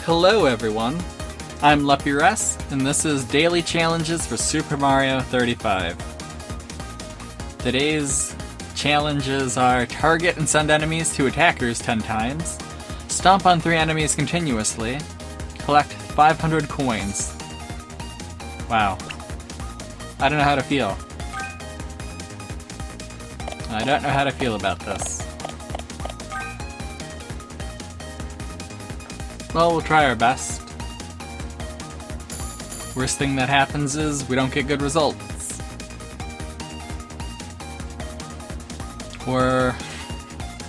Hello everyone, I'm Lepures, and this is Daily Challenges for Super Mario 35. Today's challenges are target and send enemies to attackers 10 times, stomp on 3 enemies continuously, collect 500 coins. Wow. I don't know how to feel. I don't know how to feel about this. Well, we'll try our best. Worst thing that happens is we don't get good results. Or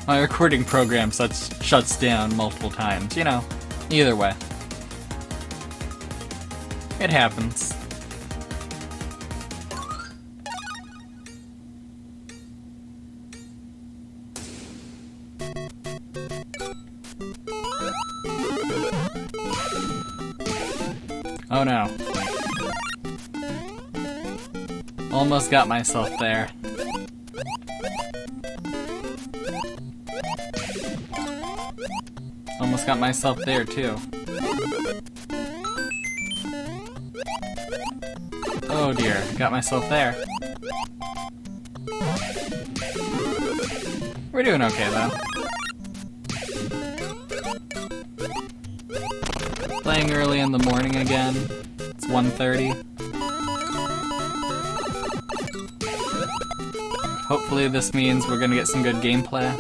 my recording program shuts down multiple times, you know, either way. It happens. Oh no. Almost got myself there. Almost got myself there too. Oh dear, got myself there. We're doing okay though. Playing early in the morning again. It's 1:30. Hopefully this means we're gonna get some good gameplay.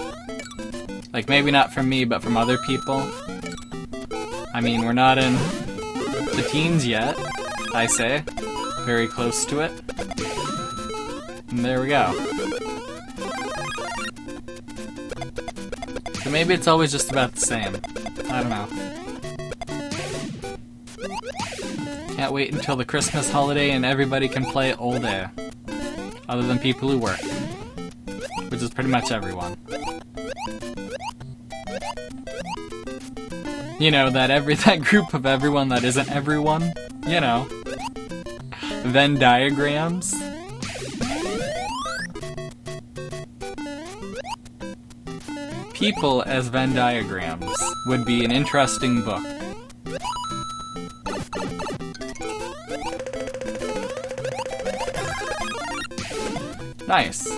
Like, maybe not from me, but from other people. I mean, we're not in the teens yet, I say. Very close to it. And there we go. So maybe it's always just about the same. I don't know. Can't wait until the Christmas holiday and everybody can play all day. Other than people who work. Which is pretty much everyone. You know, that group of everyone that isn't everyone. You know. Venn diagrams. People as Venn diagrams would be an interesting book. Nice.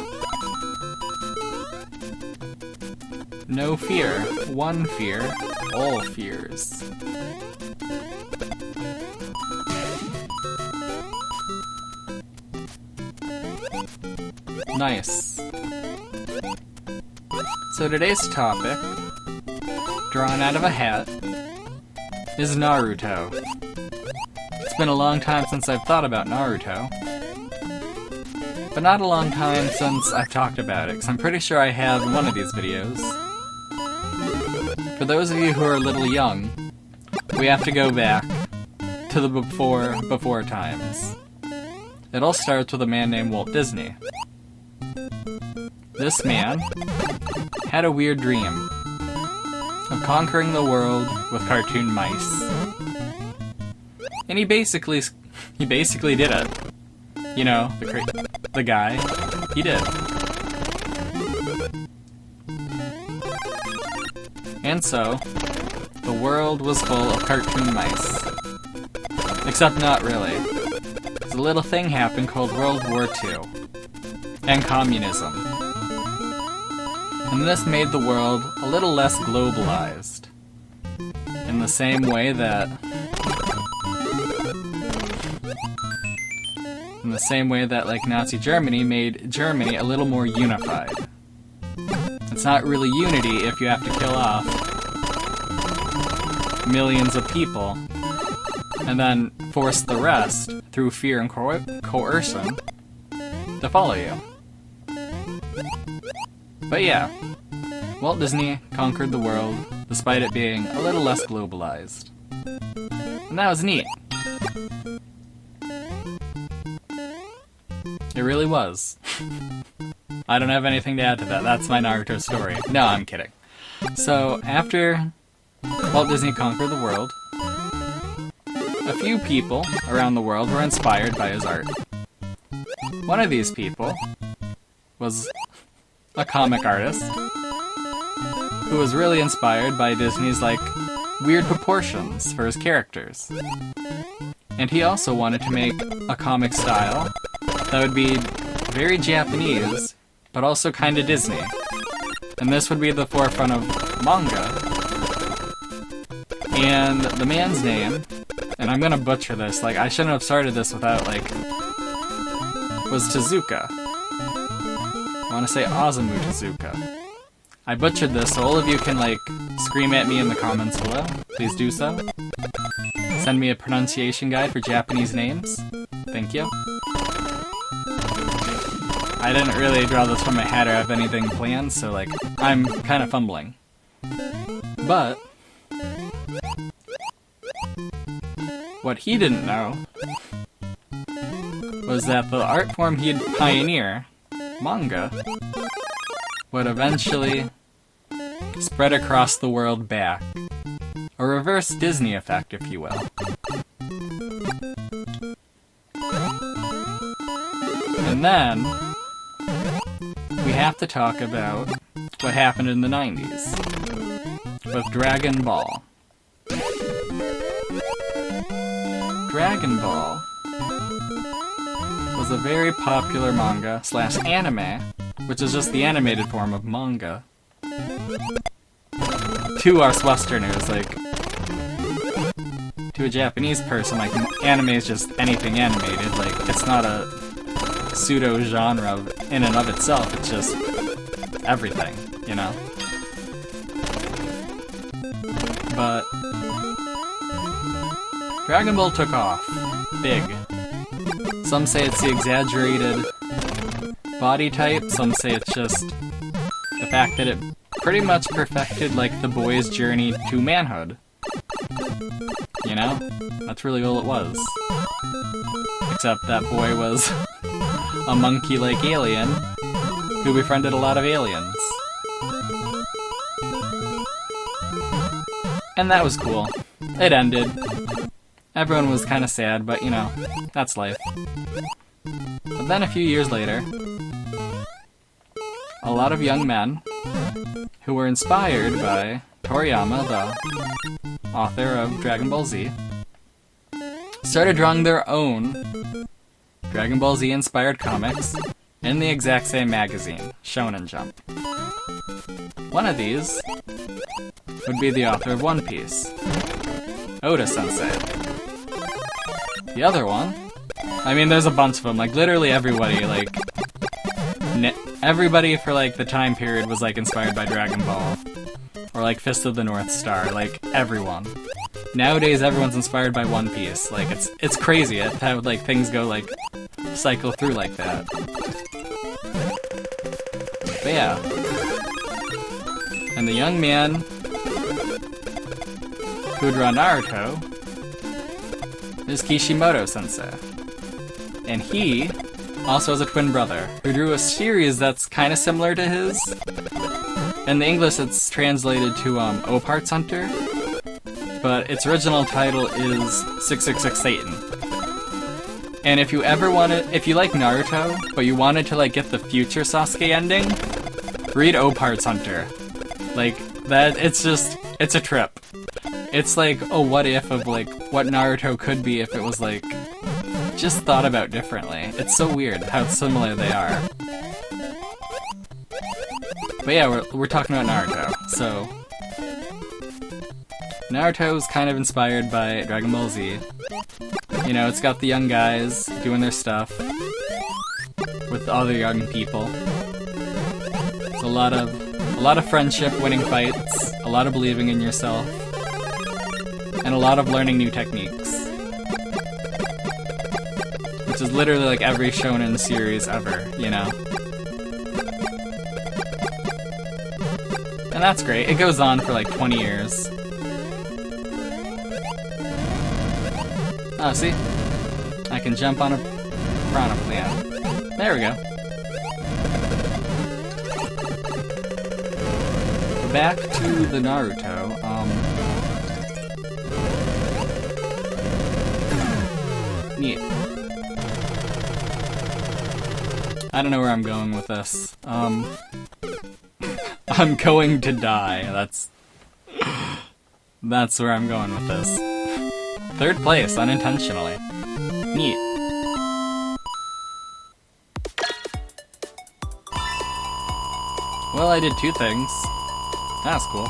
No fear, one fear, all fears. Nice. So today's topic, drawn out of a hat, is Naruto. It's been a long time since I've thought about Naruto. But not a long time since I've talked about it, because I'm pretty sure I have in one of these videos. For those of you who are a little young, we have to go back to the before times. It all starts with a man named Walt Disney. This man had a weird dream of conquering the world with cartoon mice. And he basically did it. You know, the guy, he did. And so, the world was full of cartoon mice. Except not really. There's a little thing happened called World War II. And communism. And this made the world a little less globalized. In the same way that like Nazi Germany made Germany a little more unified. It's not really unity if you have to kill off millions of people and then force the rest through fear and coercion to follow you. But yeah, Walt Disney conquered the world despite it being a little less globalized. And that was neat. It really was. I don't have anything to add to that. That's my Naruto story. No, I'm kidding. So, after Walt Disney conquered the world, a few people around the world were inspired by his art. One of these people was a comic artist who was really inspired by Disney's, like, weird proportions for his characters. And he also wanted to make a comic style that would be very Japanese, but also kind of Disney. And this would be the forefront of manga. And the man's name, and I'm gonna butcher this, like I shouldn't have started this without like, was Tezuka. I want to say Osamu Tezuka. I butchered this, so all of you can like scream at me in the comments below. Please do so. Send me a pronunciation guide for Japanese names. Thank you. I didn't really draw this from my hat or have anything planned, so like, I'm kind of fumbling. But what he didn't know was that the art form he'd pioneer, manga, would eventually spread across the world back. A reverse Disney effect, if you will. And then, we have to talk about what happened in the 90s with Dragon Ball. Dragon Ball was a very popular manga slash anime, which is just the animated form of manga. To us Westerners, like, to a Japanese person, like, anime is just anything animated, like, it's not a pseudo-genre in and of itself, it's just everything, you know? But Dragon Ball took off. Big. Some say it's the exaggerated body type, some say it's just the fact that it pretty much perfected, like, the boy's journey to manhood. You know? That's really all it was. Except that boy was a monkey-like alien who befriended a lot of aliens. And that was cool. It ended. Everyone was kind of sad, but you know, that's life. But then a few years later, a lot of young men who were inspired by Toriyama, the author of Dragon Ball Z, started drawing their own Dragon Ball Z inspired comics in the exact same magazine, Shonen Jump. One of these would be the author of One Piece, Oda-sensei. The other one, I mean, there's a bunch of them, like, literally everybody, like, everybody for, like, the time period was, like, inspired by Dragon Ball. Or, like, Fist of the North Star, like, everyone. Nowadays, everyone's inspired by One Piece. Like, it's crazy how, like, things go, like, cycle through like that. But yeah. And the young man who would draw Naruto is Kishimoto-sensei. And he also has a twin brother who drew a series that's kind of similar to his. In the English, it's translated to Oparts Hunter, but its original title is 666 Satan. And if you ever if you like Naruto, but you wanted to like get the future Sasuke ending, read Oparts Hunter. Like, that, it's a trip. It's like a what if of like what Naruto could be if it was like just thought about differently. It's so weird how similar they are. But yeah, we're talking about Naruto. So Naruto's kind of inspired by Dragon Ball Z. You know, it's got the young guys doing their stuff with other young people. It's a lot of friendship, winning fights, a lot of believing in yourself, and a lot of learning new techniques. Which is literally like every shonen series ever, you know? And that's great. It goes on for like 20 years. Oh, see? I can jump on a piranha plant. There we go. Back to the Naruto, neat. I don't know where I'm going with this. I'm going to die, that's... That's where I'm going with this. 3rd place, unintentionally. Neat. Well, I did 2 things. That's cool.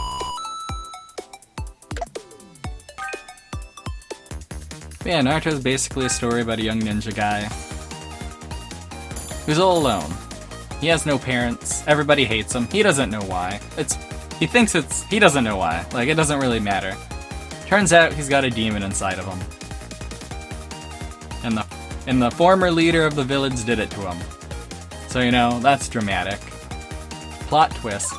But yeah, Naruto's basically a story about a young ninja guy who's all alone. He has no parents. Everybody hates him. He doesn't know why. He doesn't know why. Like, it doesn't really matter. Turns out he's got a demon inside of him. And the former leader of the village did it to him. So, you know, that's dramatic. Plot twist.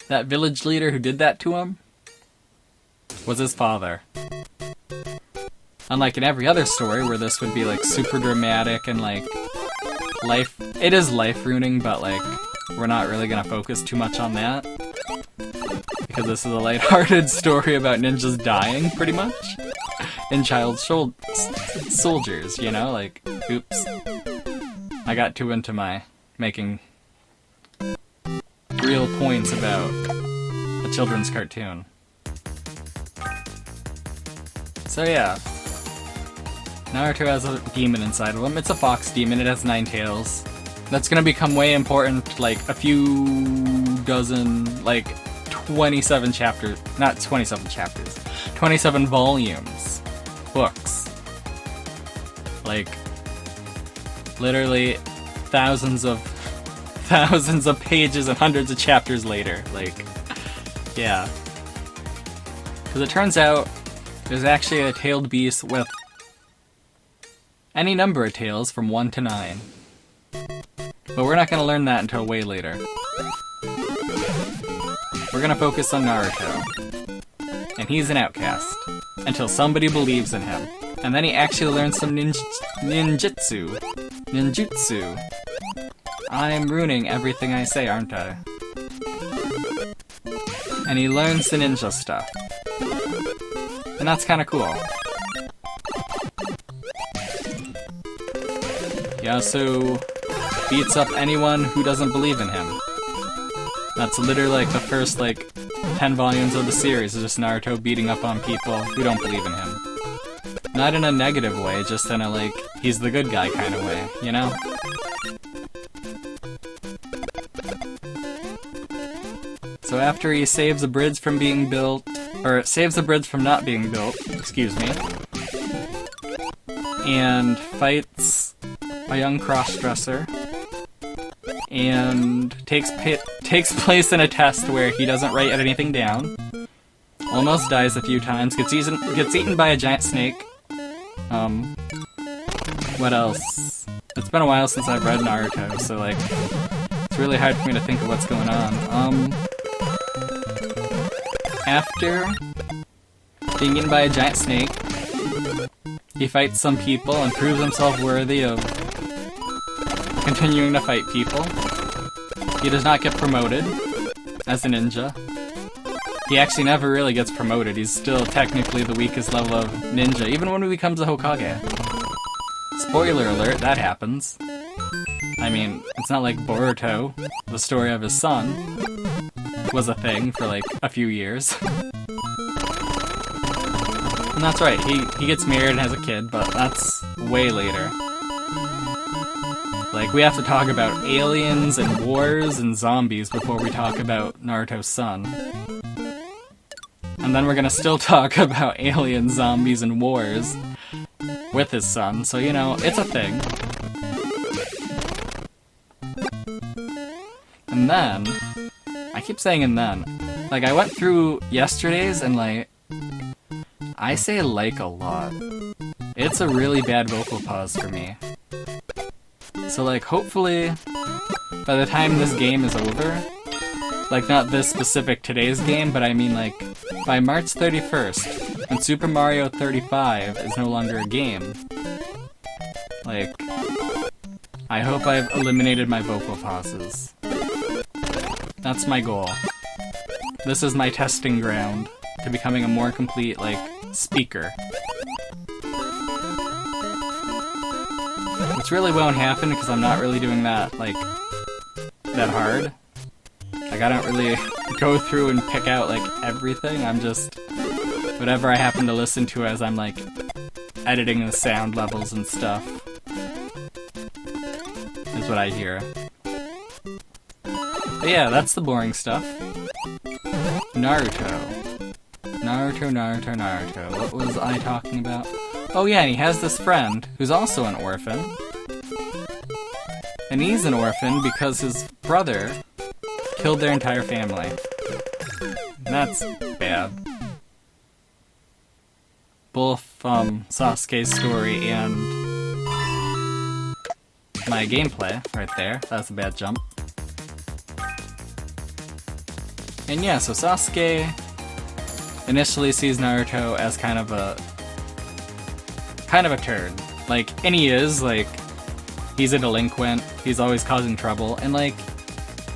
That village leader who did that to him was his father. Unlike in every other story where this would be, like, super dramatic and, like, it is life-ruining, but, like, we're not really gonna focus too much on that. Because this is a lighthearted story about ninjas dying, pretty much. And child soldiers, you know? Like, oops. I got too into my making real points about a children's cartoon. So yeah. Naruto has a demon inside of him. It's a fox demon, it has 9 tails. That's gonna become way important, like, a few dozen, like, 27 chapters, not 27 chapters, 27 volumes, books. Like, literally thousands of pages and hundreds of chapters later, like, yeah. Because it turns out there's actually a tailed beast with any number of tails from 1 to 9. But we're not going to learn that until way later. We're going to focus on Naruto. And he's an outcast. Until somebody believes in him. And then he actually learns some ninjutsu. Ninjutsu. I'm ruining everything I say, aren't I? And he learns the ninja stuff. And that's kind of cool. He also beats up anyone who doesn't believe in him. That's literally like the first, like, 10 volumes of the series is just Naruto beating up on people who don't believe in him. Not in a negative way, just in a, like, he's the good guy kind of way, you know? So after he saves a bridge from being built, or saves the bridge from not being built, excuse me, and fights a young cross-dresser, and takes place in a test where he doesn't write anything down, almost dies a few times, gets eaten by a giant snake. What else? It's been a while since I've read Naruto, so, like, it's really hard for me to think of what's going on. After being eaten by a giant snake, he fights some people and proves himself worthy of continuing to fight people. He does not get promoted as a ninja. He actually never really gets promoted. He's still technically the weakest level of ninja, even when he becomes a Hokage. Spoiler alert, that happens. I mean, it's not like Boruto, the story of his son, was a thing for like a few years. And that's right, he gets married and has a kid, but that's way later. Like, we have to talk about aliens and wars and zombies before we talk about Naruto's son. And then we're gonna still talk about aliens, zombies, and wars with his son, so, you know, it's a thing. And then, I keep saying and then, like, I went through yesterday's and, like, I say like a lot. It's a really bad vocal pause for me. So, like, hopefully, by the time this game is over, like, not this specific today's game, but I mean, like, by March 31st, when Super Mario 35 is no longer a game, like, I hope I've eliminated my vocal pauses. That's my goal. This is my testing ground to becoming a more complete, like, speaker. Which really won't happen because I'm not really doing that, like, that hard. Like, I don't really go through and pick out, like, everything. I'm just... whatever I happen to listen to as I'm, like, editing the sound levels and stuff. Is what I hear. But yeah, that's the boring stuff. Naruto. Naruto. What was I talking about? Oh yeah, and he has this friend who's also an orphan. And he's an orphan because his brother killed their entire family. And that's bad. Both Sasuke's story and my gameplay right there. That was a bad jump. And yeah, so Sasuke initially sees Naruto as kind of a turd. Like, and he is, like, he's a delinquent, he's always causing trouble, and like,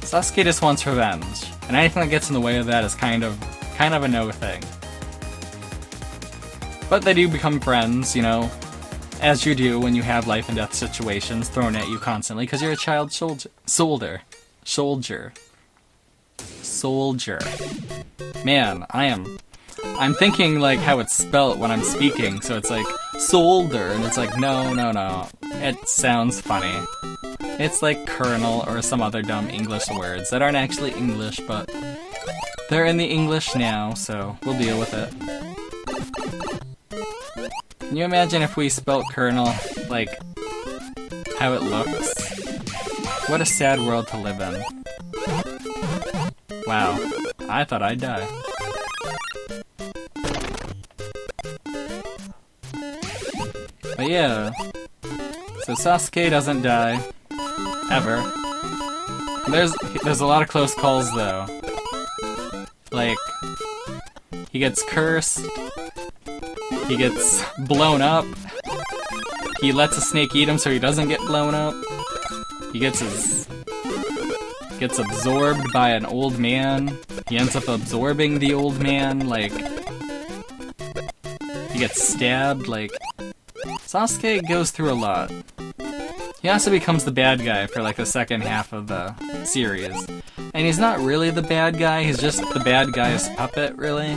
Sasuke just wants revenge. And anything that gets in the way of that is kind of a no thing. But they do become friends, you know, as you do when you have life and death situations thrown at you constantly, because you're a child soldier. Man, I'm thinking like how it's spelt when I'm speaking, so it's like soldier, and it's like no. It sounds funny. It's like colonel or some other dumb English words that aren't actually English, but they're in the English now, so we'll deal with it. Can you imagine if we spelt colonel like how it looks? What a sad world to live in. Wow, I thought I'd die. But yeah, so Sasuke doesn't die, ever. There's a lot of close calls though. Like, he gets cursed, he gets blown up, he lets a snake eat him so he doesn't get blown up, he gets absorbed by an old man, he ends up absorbing the old man, like, he gets stabbed, like, Sasuke goes through a lot. He also becomes the bad guy for like the second half of the series. And he's not really the bad guy, he's just the bad guy's puppet, really.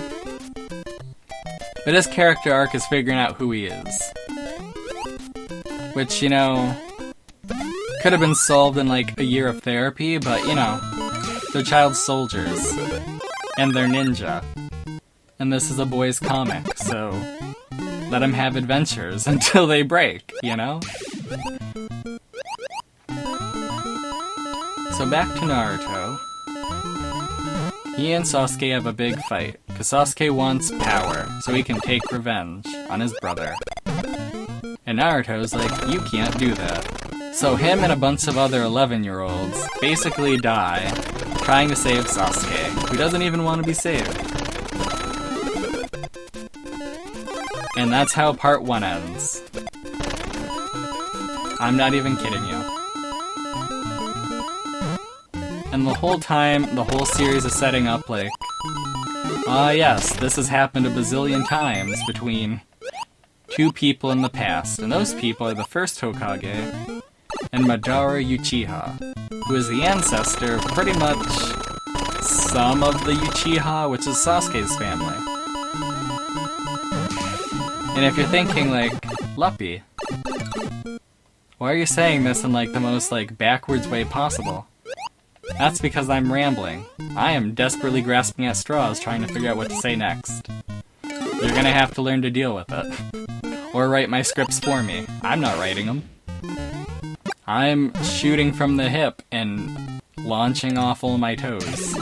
But his character arc is figuring out who he is. Which, you know, could have been solved in like a year of therapy, but you know, they're child soldiers. And they're ninja. And this is a boys' comic, so let them have adventures until they break, you know? So back to Naruto. He and Sasuke have a big fight, because Sasuke wants power, so he can take revenge on his brother. And Naruto's like, you can't do that. So him and a bunch of other 11-year-olds basically die trying to save Sasuke, who doesn't even want to be saved. And that's how part 1 ends. I'm not even kidding you. And the whole time, the whole series is setting up like, yes, this has happened a bazillion times between two people in the past, and those people are the first Hokage and Madara Uchiha, who is the ancestor of pretty much some of the Uchiha, which is Sasuke's family. And if you're thinking like, Luppy, why are you saying this in like the most like backwards way possible? That's because I'm rambling. I am desperately grasping at straws trying to figure out what to say next. You're gonna have to learn to deal with it. Or write my scripts for me. I'm not writing them. I'm shooting from the hip and launching off all my toes.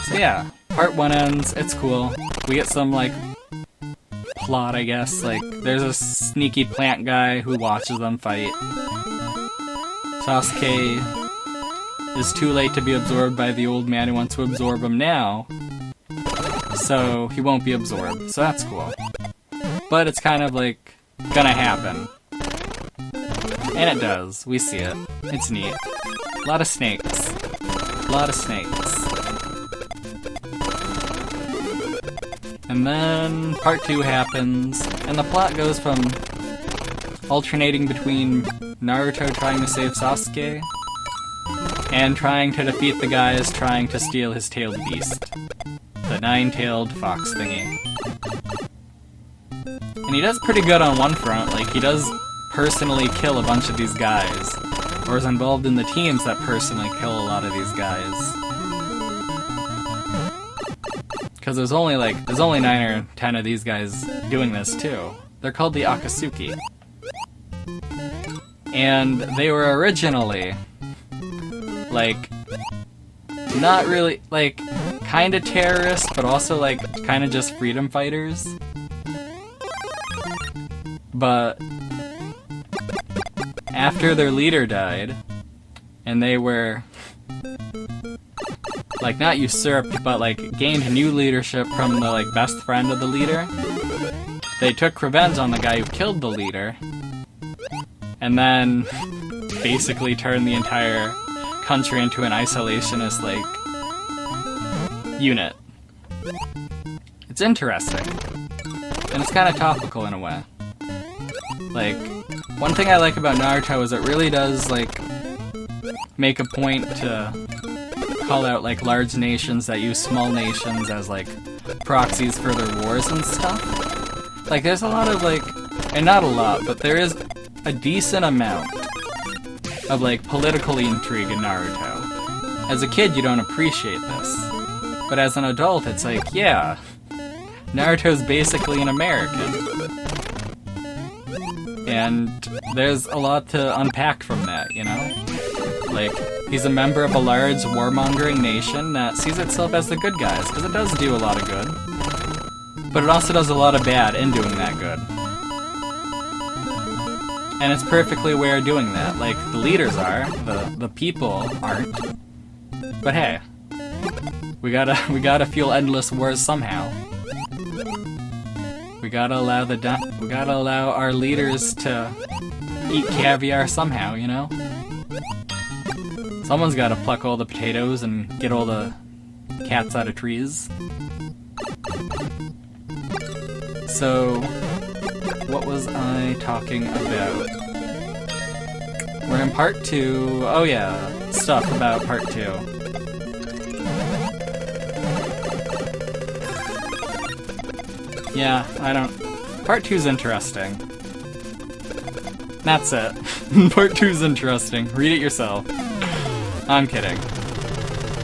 So yeah, part 1 ends, it's cool. We get some like plot, I guess. Like, there's a sneaky plant guy who watches them fight. Sasuke is too late to be absorbed by the old man who wants to absorb him now, so he won't be absorbed, so that's cool. But it's kind of like gonna happen. And it does. We see it. It's neat. A lot of snakes. A lot of snakes. And then part 2 happens, and the plot goes from alternating between Naruto trying to save Sasuke and trying to defeat the guys trying to steal his tailed beast. The nine-tailed fox thingy. And he does pretty good on one front, like he does personally kill a bunch of these guys, or is involved in the teams that personally kill a lot of these guys. Because there's only 9 or 10 of these guys doing this too. They're called the Akatsuki. And they were originally, like, not really, like, kinda terrorists, but also, like, kinda just freedom fighters. But after their leader died, and they were, like, not usurped, but, like, gained new leadership from the, like, best friend of the leader, they took revenge on the guy who killed the leader, and then basically turned the entire country into an isolationist, like, unit. It's interesting. And it's kind of topical in a way. Like, one thing I like about Naruto is it really does, like, make a point to call out, like, large nations that use small nations as, like, proxies for their wars and stuff. Like, there's a lot of, like, and not a lot, but there is a decent amount of, like, political intrigue in Naruto. As a kid, you don't appreciate this. But as an adult, it's like, yeah, Naruto's basically an American. And there's a lot to unpack from that, you know? Like, he's a member of a large warmongering nation that sees itself as the good guys, because it does do a lot of good. But it also does a lot of bad in doing that good. And it's perfectly aware of doing that. Like, the leaders are, the people aren't. But hey, we gotta fuel endless wars somehow. We gotta allow our leaders to eat caviar somehow, you know? Someone's gotta pluck all the potatoes and get all the cats out of trees. So, what was I talking about? We're in part 2. Oh yeah, stuff about part 2. Yeah, part 2's interesting. That's it. Part 2's interesting. Read it yourself. I'm kidding.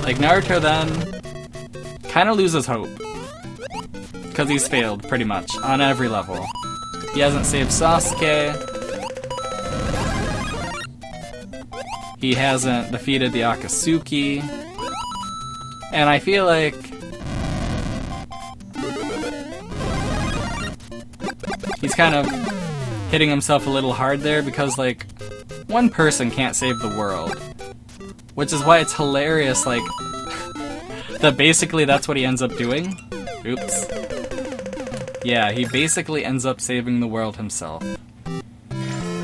Like, Naruto then kinda loses hope. Because he's failed, pretty much, on every level. He hasn't saved Sasuke. He hasn't defeated the Akatsuki. And I feel like he's kind of hitting himself a little hard there because, like, one person can't save the world. Which is why it's hilarious, like, that basically that's what he ends up doing. Oops. Yeah, he basically ends up saving the world himself.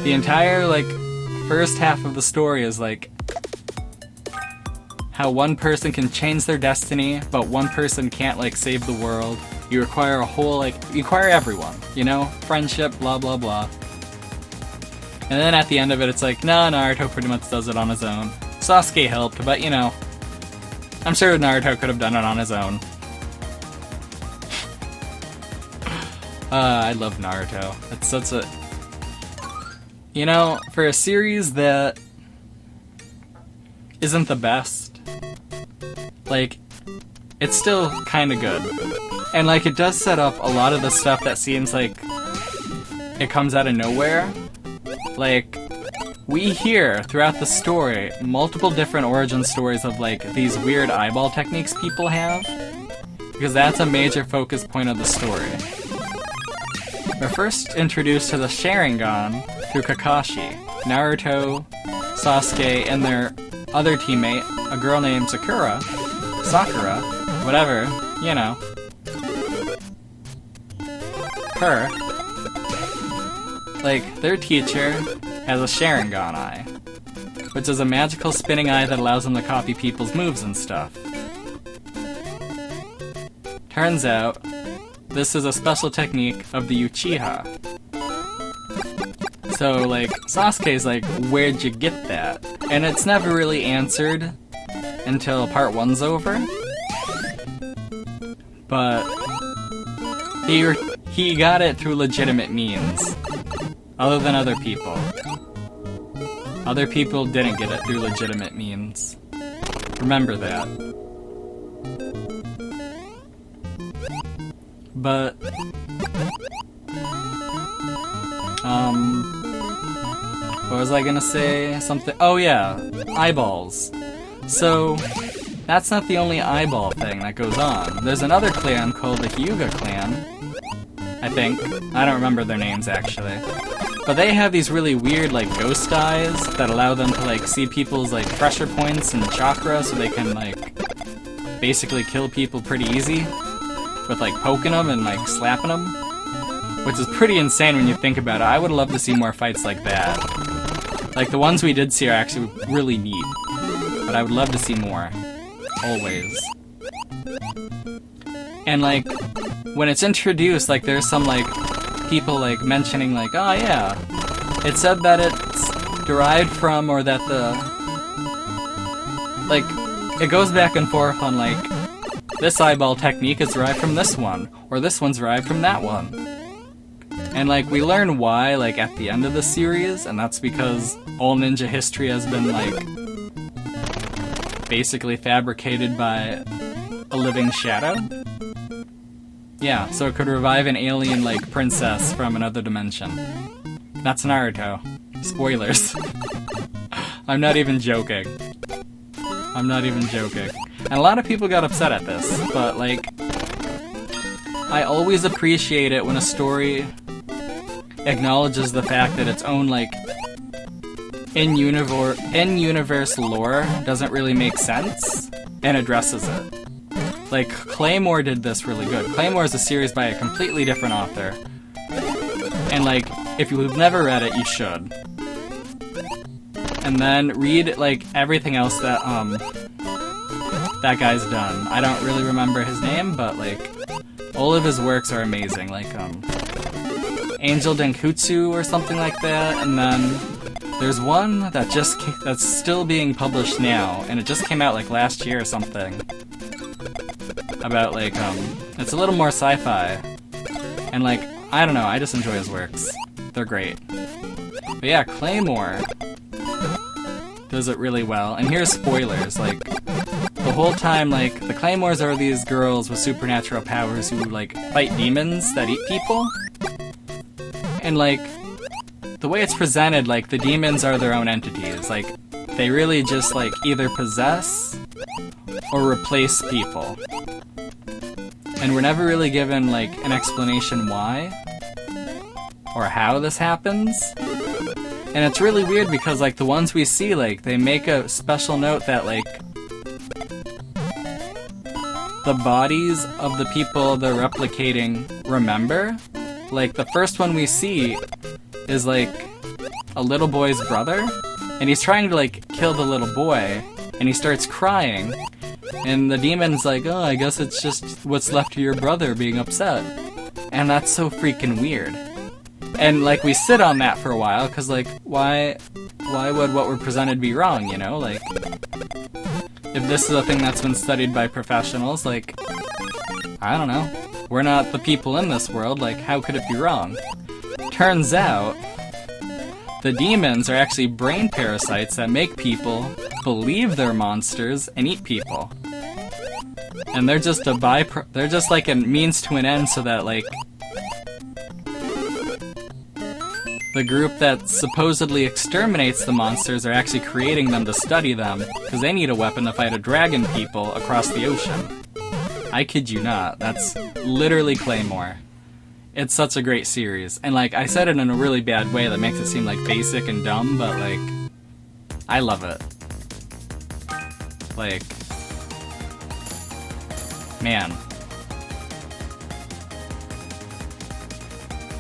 The entire, like, first half of the story is, like, how one person can change their destiny, but one person can't, like, save the world. You require a whole, like, you require everyone, you know? Friendship, blah blah blah. And then at the end of it, it's like, nah, Naruto pretty much does it on his own. Sasuke helped, but, you know, I'm sure Naruto could have done it on his own. I love Naruto. It's such a... You know, for a series that isn't the best, like, it's still kinda good. And, like, it does set up a lot of the stuff that seems like it comes out of nowhere. Like, we hear throughout the story multiple different origin stories of, like, these weird eyeball techniques people have, because that's a major focus point of the story. We're first introduced to the Sharingan through Kakashi, Naruto, Sasuke, and their other teammate, a girl named Sakura, whatever, you know. Her. Like, their teacher has a Sharingan eye, which is a magical spinning eye that allows them to copy people's moves and stuff. Turns out, this is a special technique of the Uchiha. So, like, Sasuke's like, where'd you get that? And it's never really answered until part 1's over. But he got it through legitimate means, other than other people. Other people didn't get it through legitimate means. Remember that. But what was I gonna say? Something. Oh yeah, eyeballs. So that's not the only eyeball thing that goes on. There's another clan called the Hyuga clan, I think. I don't remember their names actually. But they have these really weird like ghost eyes that allow them to like see people's like pressure points and chakra, so they can like basically kill people pretty easy with like poking them and like slapping them, which is pretty insane when you think about it. I would love to see more fights like that. Like the ones we did see are actually really neat, but I would love to see more. Always. And like when it's introduced, like there's some like people like mentioning like, oh yeah, it said that it's derived from, or that the like it goes back and forth on like this eyeball technique is derived from this one, or this one's derived from that one. And like we learn why like at the end of the series, and that's because all ninja history has been like basically fabricated by a living shadow. Yeah, so it could revive an alien like princess from another dimension. That's Naruto. Spoilers. I'm not even joking. I'm not even joking. And a lot of people got upset at this, but like I always appreciate it when a story acknowledges the fact that its own like in-universe lore doesn't really make sense and addresses it. Like Claymore did this really good. Claymore is a series by a completely different author. And like if you've never read it, you should. And then read like everything else that that guy's done. I don't really remember his name, but like all of his works are amazing. Like Angel Denkutsu or something like that. And then there's one that that's still being published now, and it just came out like last year or something. About like it's a little more sci-fi. And like I don't know, I just enjoy his works. They're great. But yeah, Claymore does it really well. And here's spoilers, like the whole time like the Claymores are these girls with supernatural powers who like fight demons that eat people. And like the way it's presented, like the demons are their own entities. Like they really just like either possess or replace people. And we're never really given like an explanation why or how this happens. And it's really weird because like the ones we see, like they make a special note that like the bodies of the people they're replicating remember. Like the first one we see is like a little boy's brother, and he's trying to like kill the little boy, and he starts crying, and the demon's like, oh, I guess it's just what's left of your brother being upset. And that's so freaking weird. And like we sit on that for a while, because like why would what we're presented be wrong, you know? Like if this is a thing that's been studied by professionals, like I don't know, we're not the people in this world, like how could it be wrong? Turns out the demons are actually brain parasites that make people believe they're monsters and eat people. And they're just they're just like a means to an end, so that like the group that supposedly exterminates the monsters are actually creating them to study them, because they need a weapon to fight a dragon people across the ocean. I kid you not, that's literally Claymore. It's such a great series, and like I said it in a really bad way that makes it seem like basic and dumb, but like I love it. Like, man,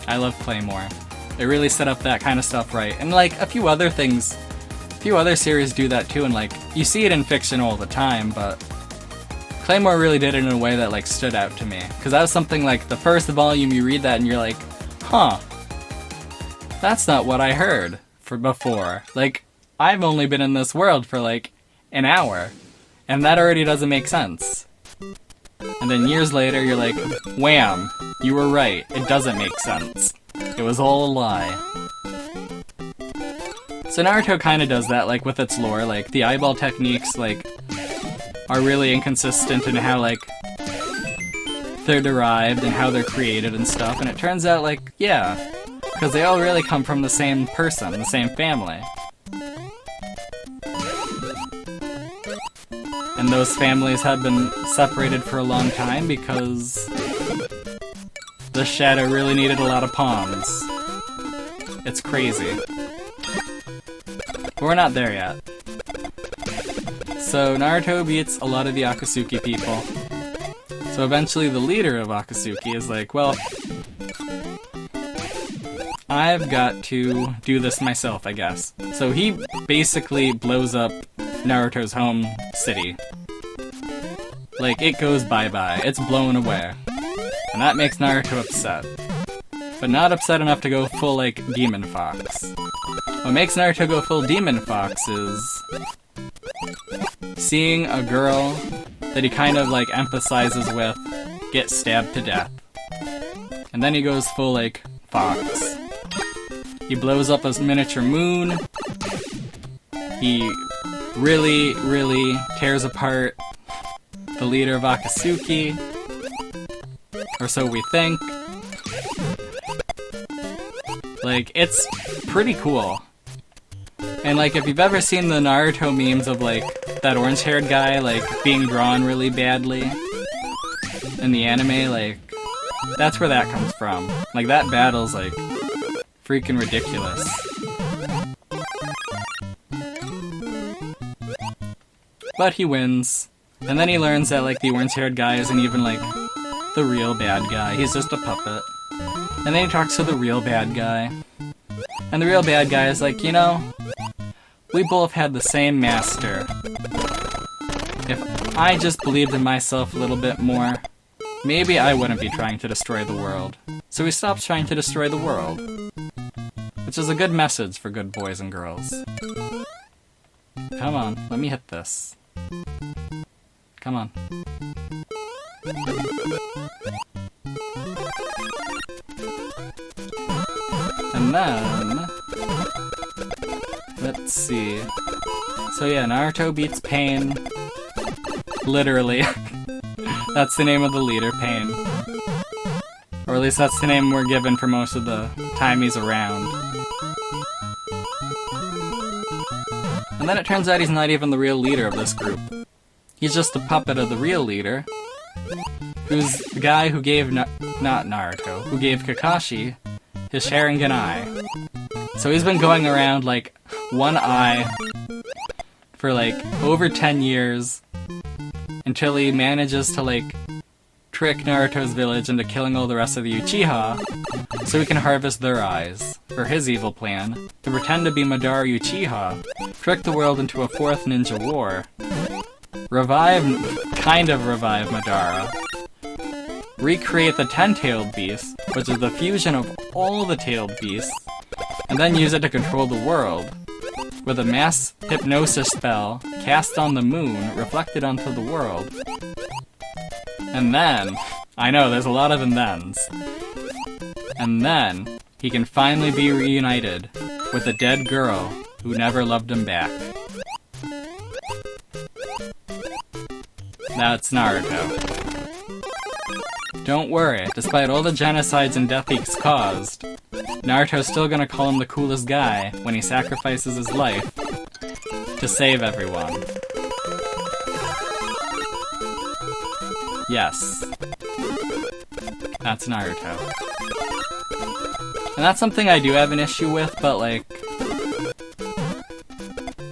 I love Claymore. They really set up that kind of stuff right, and like a few other things, a few other series do that too, and like you see it in fiction all the time, but Claymore really did it in a way that like stood out to me, because that was something like the first volume you read that and you're like, huh, That's not what I heard for before. Like, I've only been in this world for like an hour, and that already doesn't make sense. And then years later, you're like, wham, you were right, it doesn't make sense. It was all a lie. So Naruto kind of does that, like, with its lore. Like, the eyeball techniques, like, are really inconsistent in how, like, they're derived and how they're created and stuff. And it turns out, like, yeah, because they all really come from the same person, the same family. And those families had been separated for a long time because the shadow really needed a lot of pawns. It's crazy. But we're not there yet. So Naruto beats a lot of the Akatsuki people. So eventually the leader of Akatsuki is like, well, I've got to do this myself, I guess. So he basically blows up Naruto's home city. Like, it goes bye-bye. It's blown away. And that makes Naruto upset. But not upset enough to go full, like, Demon Fox. What makes Naruto go full Demon Fox is seeing a girl that he kind of, like, emphasizes with get stabbed to death. And then he goes full, like, Fox. He blows up a miniature moon. He really, really tears apart the leader of Akatsuki. Or so we think. Like, it's pretty cool. And, like, if you've ever seen the Naruto memes of, like, that orange-haired guy, like, being drawn really badly in the anime, like, that's where that comes from. Like, that battle's, like, freaking ridiculous. But he wins. And then he learns that, like, the orange-haired guy isn't even, like, the real bad guy. He's just a puppet. And then he talks to the real bad guy. And the real bad guy is like, you know, we both had the same master. If I just believed in myself a little bit more, maybe I wouldn't be trying to destroy the world. So he stops trying to destroy the world. Which is a good message for good boys and girls. Come on, let me hit this. Come on. And then, let's see. So yeah, Naruto beats Pain. Literally. That's the name of the leader, Pain. Or at least that's the name we're given for most of the time he's around. And then it turns out he's not even the real leader of this group. He's just a puppet of the real leader, who's the guy who gave not Naruto, who gave Kakashi his Sharingan eye. So he's been going around, like, one eye for, like, over 10 years, until he manages to, like, trick Naruto's village into killing all the rest of the Uchiha, so he can harvest their eyes, for his evil plan, to pretend to be Madara Uchiha, trick the world into a fourth ninja war, kind of revive Madara, recreate the 10-tailed beast, which is the fusion of all the tailed beasts, and then use it to control the world, with a mass hypnosis spell cast on the moon reflected onto the world. And then, I know, there's a lot of and thens, and then he can finally be reunited with a dead girl who never loved him back. That's Naruto. Don't worry, despite all the genocides and death he's caused, Naruto's still gonna call him the coolest guy when he sacrifices his life to save everyone. Yes. That's Naruto. And that's something I do have an issue with, but, like,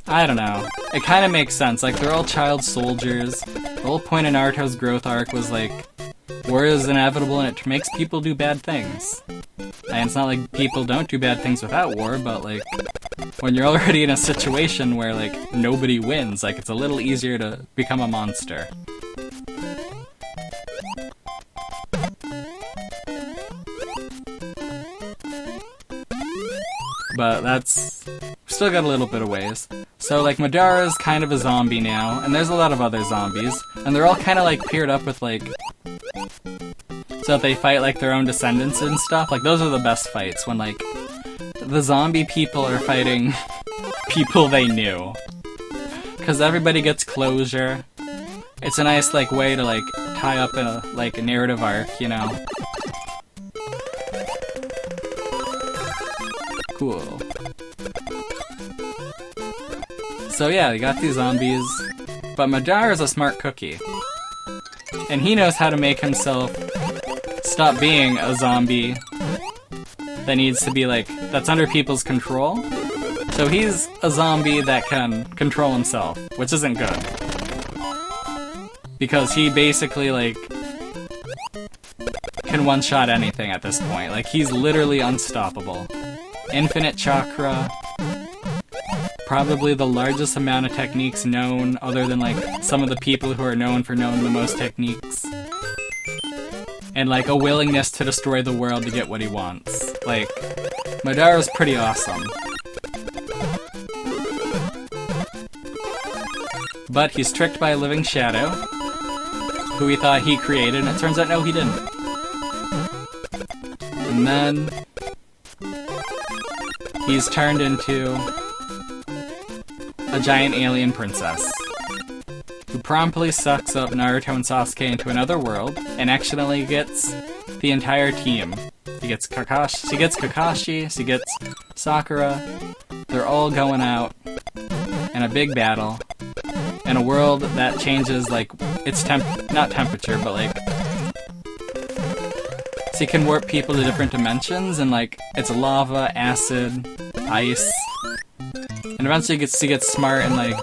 I don't know. It kind of makes sense. Like, they're all child soldiers. The whole point of Naruto's growth arc was, like, war is inevitable and it makes people do bad things. And it's not like people don't do bad things without war, but, like, when you're already in a situation where, like, nobody wins, like, it's a little easier to become a monster. but that's... still got a little bit of ways. So, like, Madara's kind of a zombie now, and there's a lot of other zombies, and they're all kind of, like, paired up with, like... so that they fight, like, their own descendants and stuff. Like, those are the best fights, when, like, the zombie people are fighting people they knew. Because everybody gets closure. It's a nice, like, way to, like, tie up a narrative arc, you know? Cool. So yeah, you got these zombies, but Madara's a smart cookie. And he knows how to make himself stop being a zombie that needs to be, like, that's under people's control. So he's a zombie that can control himself, which isn't good. Because he basically, like, can one-shot anything at this point. Like, he's literally unstoppable. Infinite chakra. Probably the largest amount of techniques known, other than, like, some of the people who are known for knowing the most techniques. And, like, a willingness to destroy the world to get what he wants. Like, Madara's pretty awesome. But he's tricked by a living shadow, who he thought he created, and it turns out, no, he didn't. And then... he's turned into... a giant alien princess, who promptly sucks up Naruto and Sasuke into another world, and accidentally gets the entire team. She gets Kakashi, she gets Sakura, they're all going out in a big battle, in a world that changes, like, its not temperature, but, like, so you can warp people to different dimensions, and, like, it's lava, acid, ice, and eventually she gets smart and, like,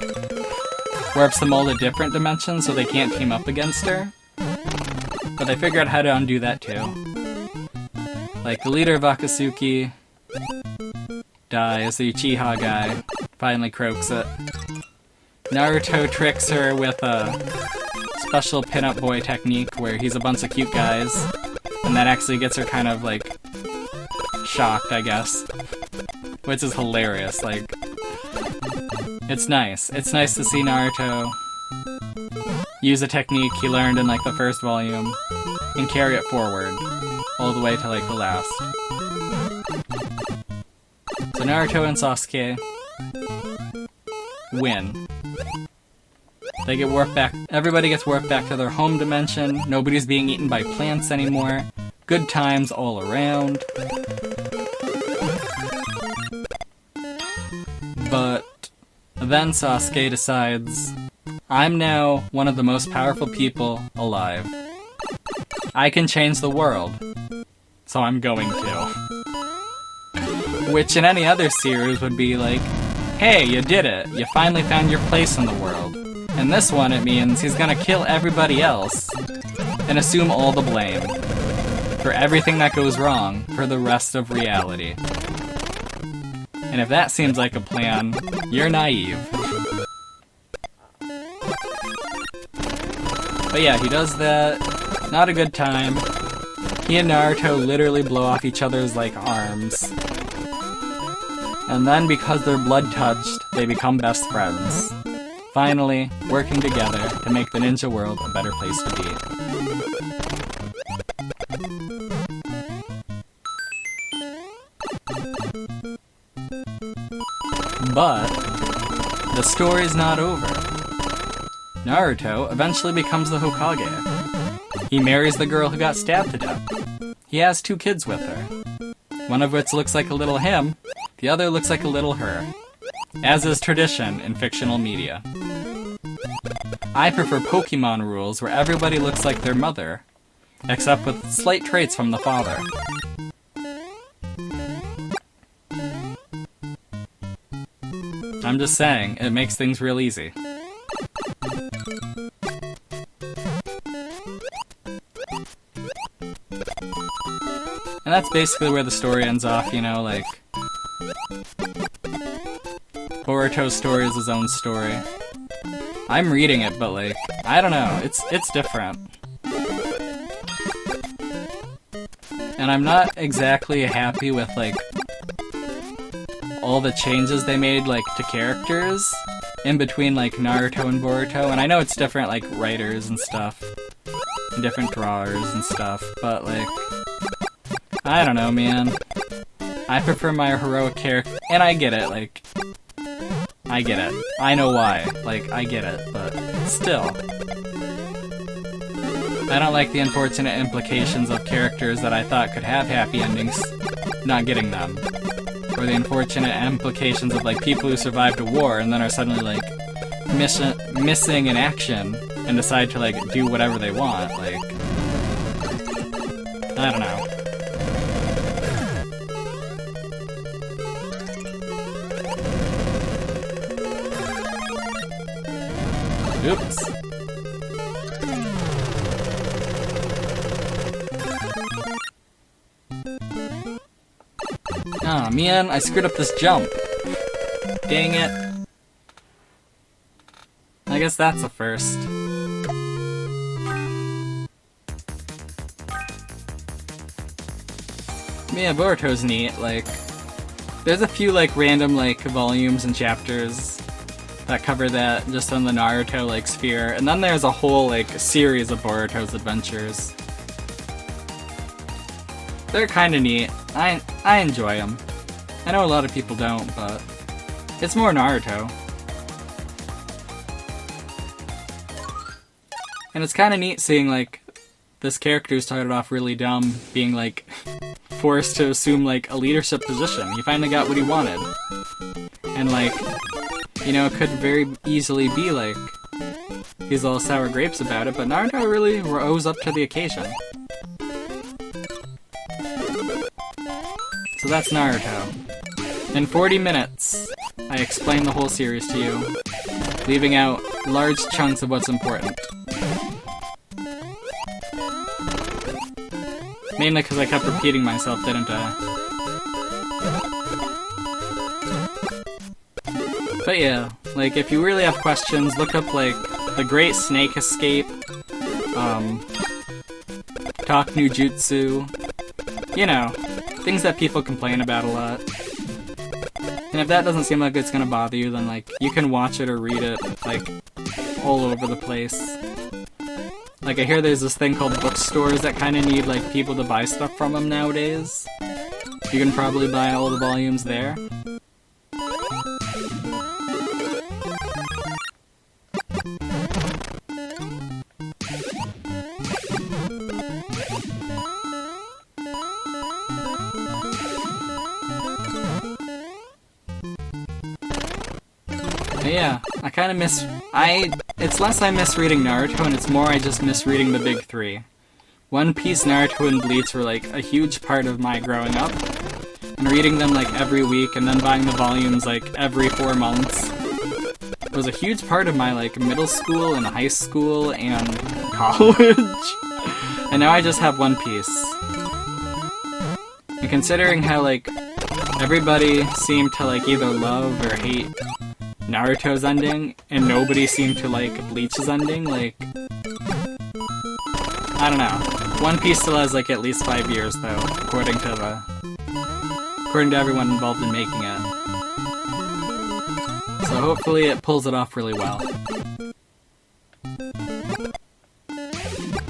warps them all to different dimensions so they can't team up against her. But they figure out how to undo that too. Like, the leader of Akatsuki dies, the Uchiha guy finally croaks it. Naruto tricks her with a special pinup boy technique where he's a bunch of cute guys, and that actually gets her kind of, like, shocked, I guess. Which is hilarious, like... it's nice. It's nice to see Naruto use a technique he learned in, like, the first volume and carry it forward all the way to, like, the last. So Naruto and Sasuke win. They get warped back. Everybody gets warped back to their home dimension. Nobody's being eaten by plants anymore. Good times all around. But then Sasuke decides, I'm now one of the most powerful people alive. I can change the world. So I'm going to. Which in any other series would be like, hey, you did it. You finally found your place in the world. In this one, it means he's gonna kill everybody else and assume all the blame for everything that goes wrong for the rest of reality. And if that seems like a plan, you're naive. But yeah, he does that. Not a good time. He and Naruto literally blow off each other's, like, arms. And then, because they're blood-touched, they become best friends. Finally, working together to make the ninja world a better place to be. But the story's not over. Naruto eventually becomes the Hokage. He marries the girl who got stabbed to death. He has 2 kids with her. One of which looks like a little him, the other looks like a little her. As is tradition in fictional media. I prefer Pokemon rules where everybody looks like their mother, except with slight traits from the father. I'm just saying, it makes things real easy. And that's basically where the story ends off, you know, like... Boruto's story is his own story. I'm reading it, but, like, I don't know, it's different. And I'm not exactly happy with, like, all the changes they made, like, to characters in between, like, Naruto and Boruto. And I know it's different, like, writers and stuff, and different drawers and stuff, but, like, I don't know, man. I prefer my heroic character, and I get it, like, I get it. I know why. Like, I get it, but still. I don't like the unfortunate implications of characters that I thought could have happy endings not getting them. Or the unfortunate implications of, like, people who survived a war and then are suddenly, like, missing in action and decide to, like, do whatever they want. Like, I don't know. Oops. Aw, man, I screwed up this jump. Dang it. I guess that's a first. Yeah, Boruto's neat, like, there's a few, like, random, like, volumes and chapters that cover that just on the Naruto, like, sphere, and then there's a whole, like, series of Boruto's adventures. They're kinda neat. I enjoy them. I know a lot of people don't, but it's more Naruto. And it's kinda neat seeing, like, this character who started off really dumb being, like, forced to assume, like, a leadership position. He finally got what he wanted. And, like, you know, it could very easily be, like, he's all sour grapes about it, but Naruto really rose up to the occasion. So that's Naruto. In 40 minutes, I explained the whole series to you, leaving out large chunks of what's important. Mainly because I kept repeating myself, didn't I? But yeah, like, if you really have questions, look up, like, The Great Snake Escape, Talk New Jutsu, you know, things that people complain about a lot. And if that doesn't seem like it's gonna bother you, then, like, you can watch it or read it, like, all over the place. Like, I hear there's this thing called bookstores that kind of need, like, people to buy stuff from them nowadays. You can probably buy all the volumes there. But yeah, I kind of miss... It's less I miss reading Naruto, and it's more I just miss reading the big three. One Piece, Naruto, and Bleach were, like, a huge part of my growing up. And reading them, like, every week, and then buying the volumes, like, every 4 months, was a huge part of my, like, middle school and high school and college. And now I just have One Piece. And considering how, like, everybody seemed to, like, either love or hate Naruto's ending, and nobody seemed to like Bleach's ending, like, I don't know. One Piece still has, like, at least 5 years, though, according to everyone involved in making it. So hopefully it pulls it off really well.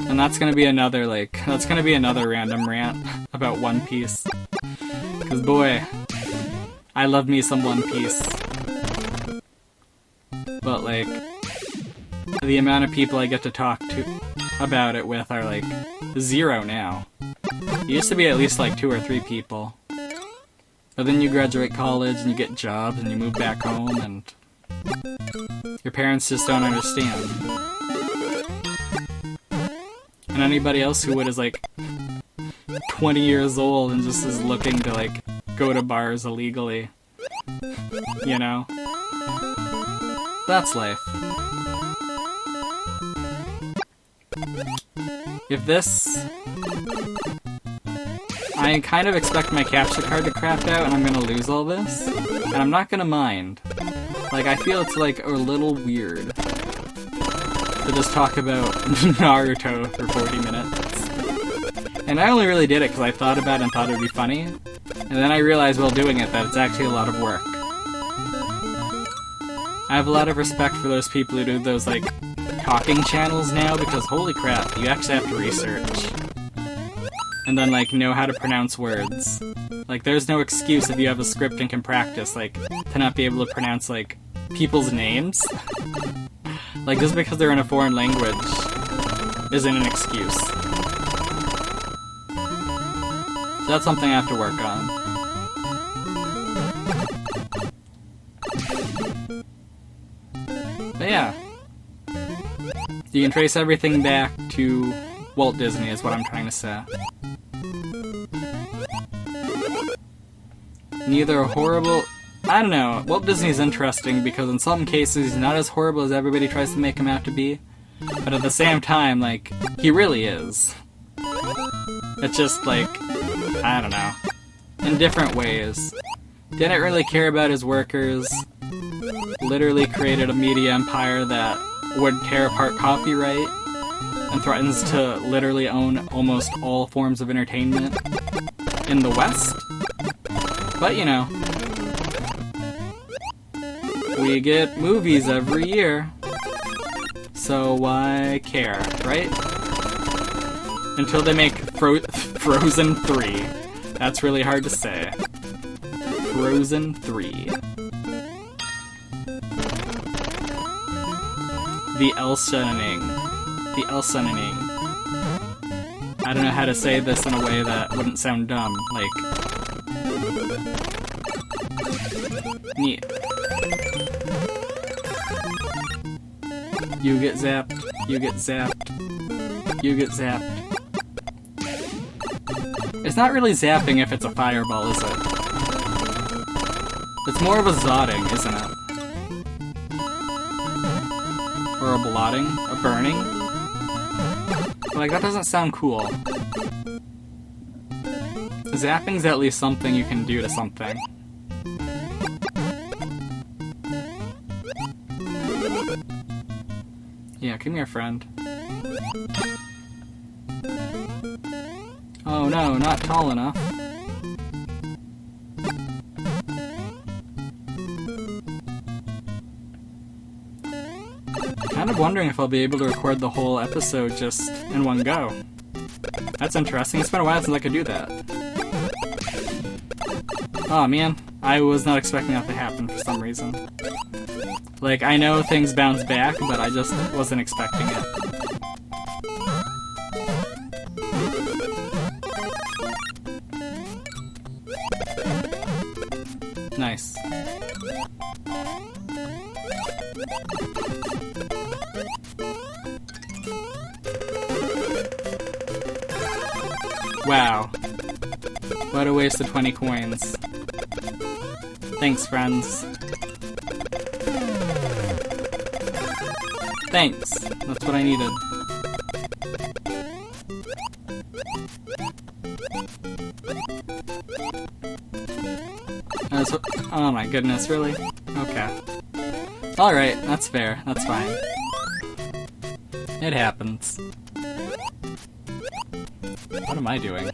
And that's gonna be another, like, random rant about One Piece. 'Cause boy, I love me some One Piece. But, like, the amount of people I get to talk to about it with are, like, 0 now. It used to be at least, like, 2 or 3 people. But then you graduate college, and you get jobs, and you move back home, and your parents just don't understand. And anybody else who would is, like, 20 years old and just is looking to, like, go to bars illegally. You know? That's life. If this... I kind of expect my capture card to craft out and I'm gonna lose all this, and I'm not gonna mind. Like, I feel it's, like, a little weird to just talk about Naruto for 40 minutes. And I only really did it because I thought about it and thought it would be funny, And then I realized while doing it that it's actually a lot of work. I have a lot of respect for those people who do those, like, talking channels now, because holy crap, you actually have to research. And then, like, know how to pronounce words. Like, there's no excuse if you have a script and can practice, like, to not be able to pronounce, like, people's names. Like, just because they're in a foreign language isn't an excuse. So that's something I have to work on. But yeah. You can trace everything back to Walt Disney is what I'm trying to say. Neither horrible... I don't know, Walt Disney's interesting because in some cases he's not as horrible as everybody tries to make him out to be. But at the same time, like, he really is. It's just, like, I don't know. In different ways. Didn't really care about his workers. Literally created a media empire that would tear apart copyright. And threatens to literally own almost all forms of entertainment in the West. But, you know. We get movies every year. So why care, right? Until they make Frozen 3. That's really hard to say. Frozen 3. The Elsening. The Elsening. I don't know how to say this in a way that wouldn't sound dumb. Like... Neat. You get zapped. You get zapped. You get zapped. It's not really zapping if it's a fireball, is it? It's more of a zodding, isn't it? Or a blotting? A burning? Like, that doesn't sound cool. Zapping's at least something you can do to something. Yeah, come here, friend. Oh no, not tall enough. Kind of wondering if I'll be able to record the whole episode just in one go. That's interesting. It's been a while since I could do that. Oh man, I was not expecting that to happen for some reason. Like, I know things bounce back, but I just wasn't expecting it. Nice. Wow. What a waste of 20 coins. Thanks, friends. Thanks. That's what I needed. Oh my goodness, really? Okay. Alright, that's fair. That's fine. It happens. What am I doing?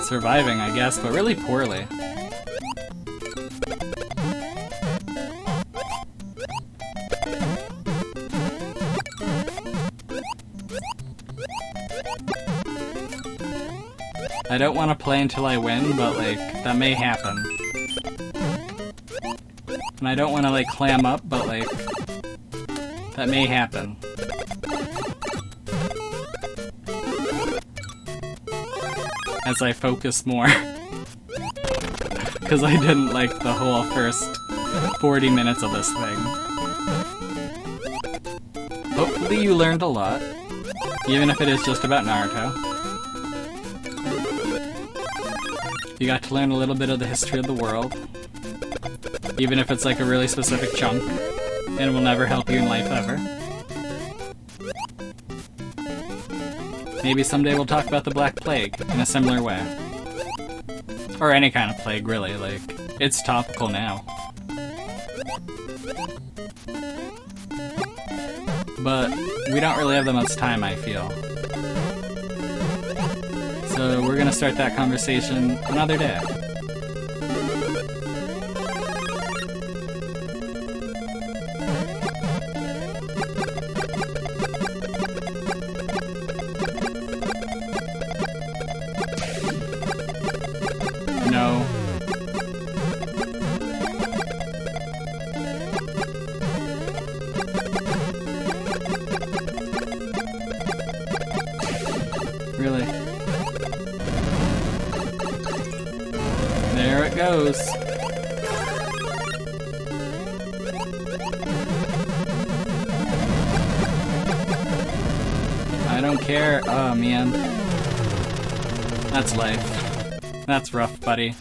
Surviving, I guess, but really poorly. I don't want to play until I win, but, like, that may happen. And I don't want to, like, clam up, but, like, that may happen. As I focus more. Because I didn't like the whole first 40 minutes of this thing. Hopefully you learned a lot. Even if it is just about Naruto. You got to learn a little bit of the history of the world. Even if it's like a really specific chunk. And it will never help you in life ever. Maybe someday we'll talk about the Black Plague in a similar way. Or any kind of plague, really. Like, it's topical now. But we don't really have that much time, I feel. So we're gonna start that conversation another day. No. Really? There it goes. I don't care. Oh, man. That's life. That's rough, buddy.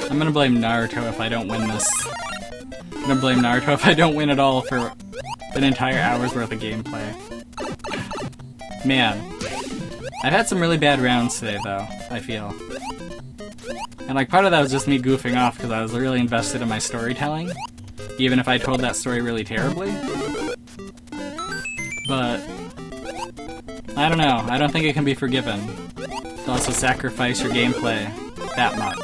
I'm gonna blame Naruto if I don't win this. I'm gonna blame Naruto if I don't win at all for an entire hour's worth of gameplay. Man. I've had some really bad rounds today, though, I feel. And like, part of that was just me goofing off because I was really invested in my storytelling, even if I told that story really terribly. But I don't know, I don't think it can be forgiven to also sacrifice your gameplay that much.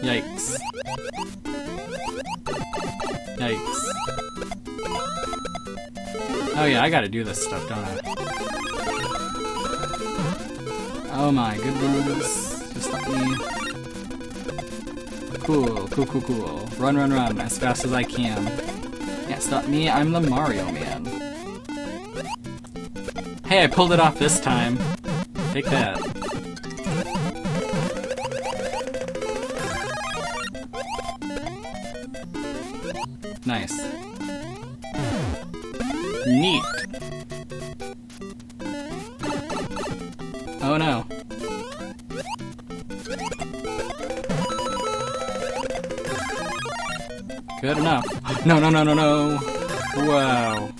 Yikes. Yikes. Oh yeah, I gotta do this stuff, don't I? Oh my goodness. Just let me... Cool, cool, cool, cool. Run, run, run, as fast as I can. Yeah, it's not me, I'm the Mario Man. Hey, I pulled it off this time. Take that. Nice. Neat. Oh no. Good enough. No, no, no, no, no. Wow.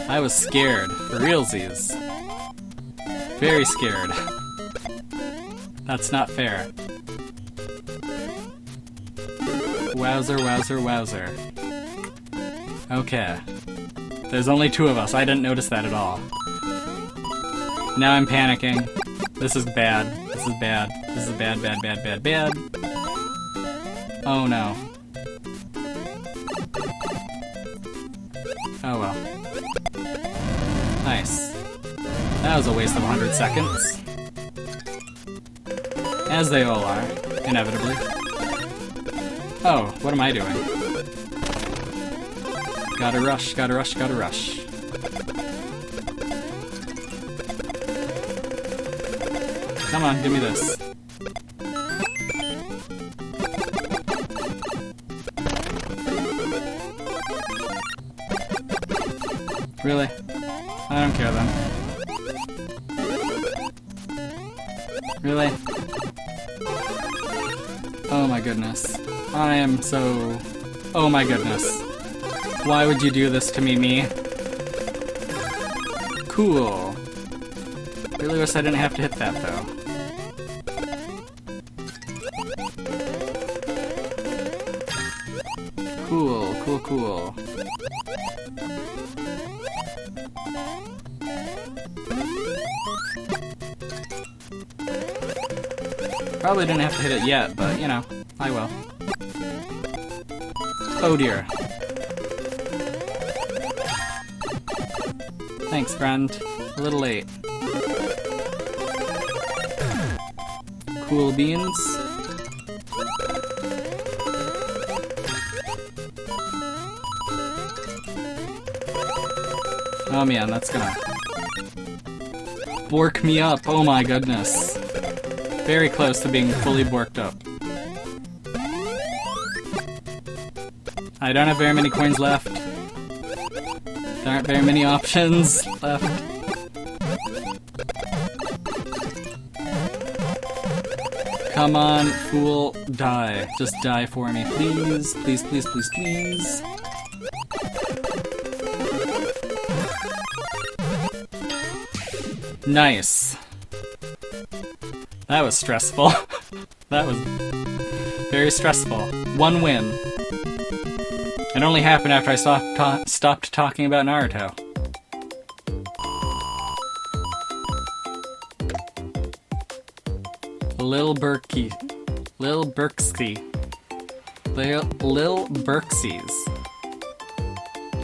I was scared. For realsies. Very scared. That's not fair. Wowzer, wowzer, wowzer. Okay. There's only 2 of us. I didn't notice that at all. Now I'm panicking. This is bad. This is bad. This is bad, bad, bad, bad, bad. Oh no. Oh well. Nice. That was a waste of 100 seconds. As they all are, inevitably. Oh, what am I doing? Gotta rush, gotta rush, gotta rush. Come on, give me this. Really? I don't care then. Really? Oh my goodness. I am so... Oh my goodness. Why would you do this to me? Cool. Really wish I didn't have to hit that, though. Cool, cool, cool. Probably didn't have to hit it yet, but, you know, I will. Oh dear. Thanks, friend. A little late. Cool beans. Oh man, that's gonna bork me up. Oh my goodness. Very close to being fully borked up. I don't have very many coins left. There aren't very many options left. Come on, fool, die. Just die for me, please. Please, please, please, please. Nice. That was stressful. That was very stressful. One win. It only happened after I stopped talking about Naruto. Lil Berkey. Lil Berksy. Lil Berksies.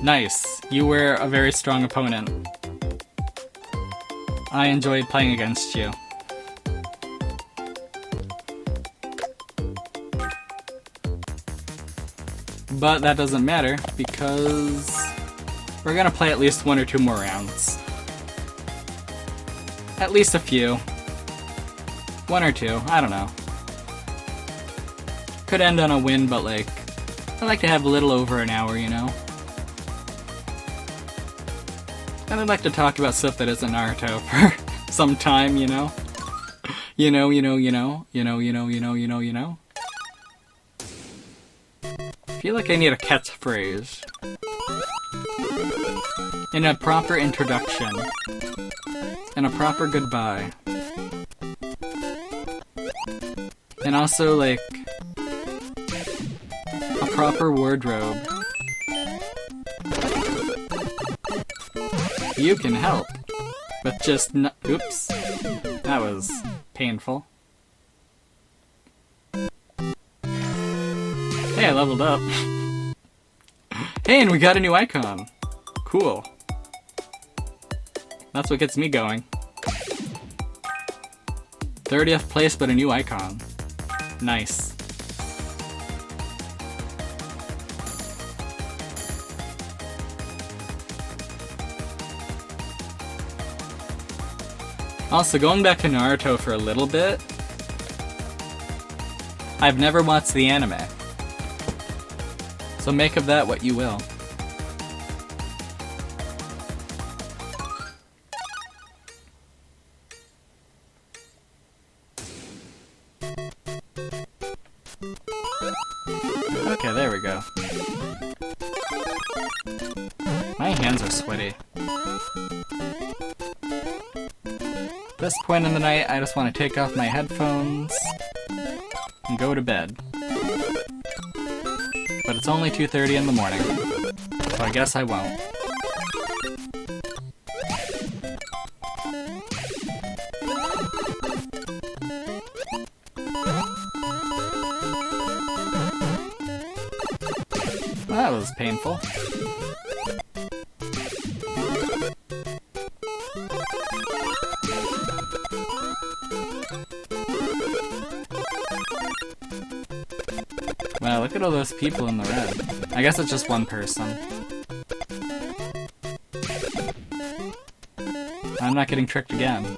Nice. You were a very strong opponent. I enjoyed playing against you. But that doesn't matter, because we're gonna play at least 1 or 2 more rounds. At least a few. 1 or 2, I don't know. Could end on a win, but like, I like to have a little over an hour, you know? And I'd like to talk about stuff that isn't Naruto for some time, you know? You know. I feel like I need a catchphrase. And a proper introduction. And a proper goodbye. And also, like, a proper wardrobe. You can help. But just oops. That was painful. Hey, I leveled up. Hey, and we got a new icon. Cool. That's what gets me going. 30th place, but a new icon. Nice. Also, going back to Naruto for a little bit, I've never watched the anime. So make of that what you will. Okay, there we go. My hands are sweaty. At this point in the night, I just want to take off my headphones and go to bed. But it's only 2:30 in the morning, so I guess I won't. Well, that was painful. Wow, look at all those people in the red. I guess it's just one person. I'm not getting tricked again.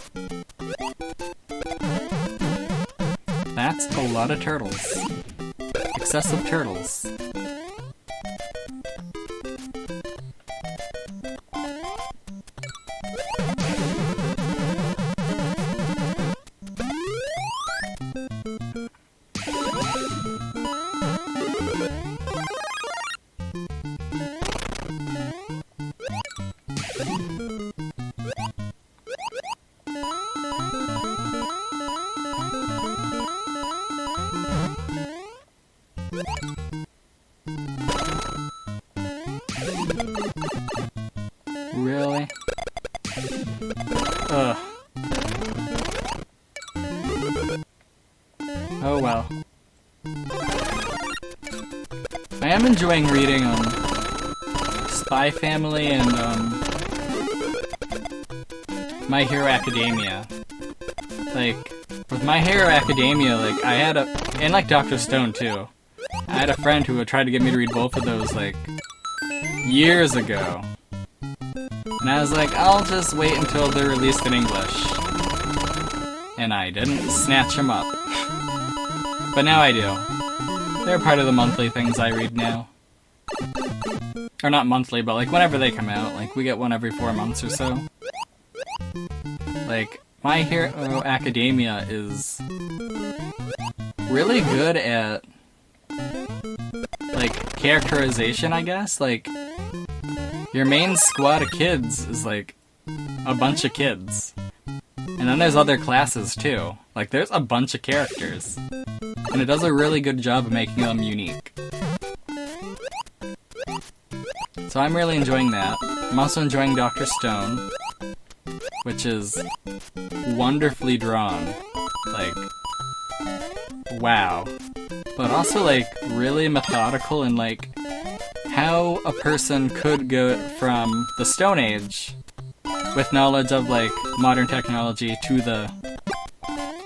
That's a lot of turtles. Excessive turtles. Really? Ugh. Oh well. I am enjoying reading Spy Family and My Hero Academia. Like, with My Hero Academia, like, I had and like Dr. Stone too. I had a friend who would try to get me to read both of those, like, years ago. And I was like, I'll just wait until they're released in English. And I didn't snatch them up. But now I do. They're part of the monthly things I read now. Or not monthly, but like whenever they come out. Like, we get one every 4 months or so. Like, My Hero Academia is really good at, like, characterization, I guess. Like, your main squad of kids is, like, a bunch of kids. And then there's other classes, too. Like, there's a bunch of characters. And it does a really good job of making them unique. So I'm really enjoying that. I'm also enjoying Dr. Stone, which is wonderfully drawn. Like, wow. But also, like, really methodical in, like, how a person could go from the Stone Age with knowledge of, like, modern technology to the,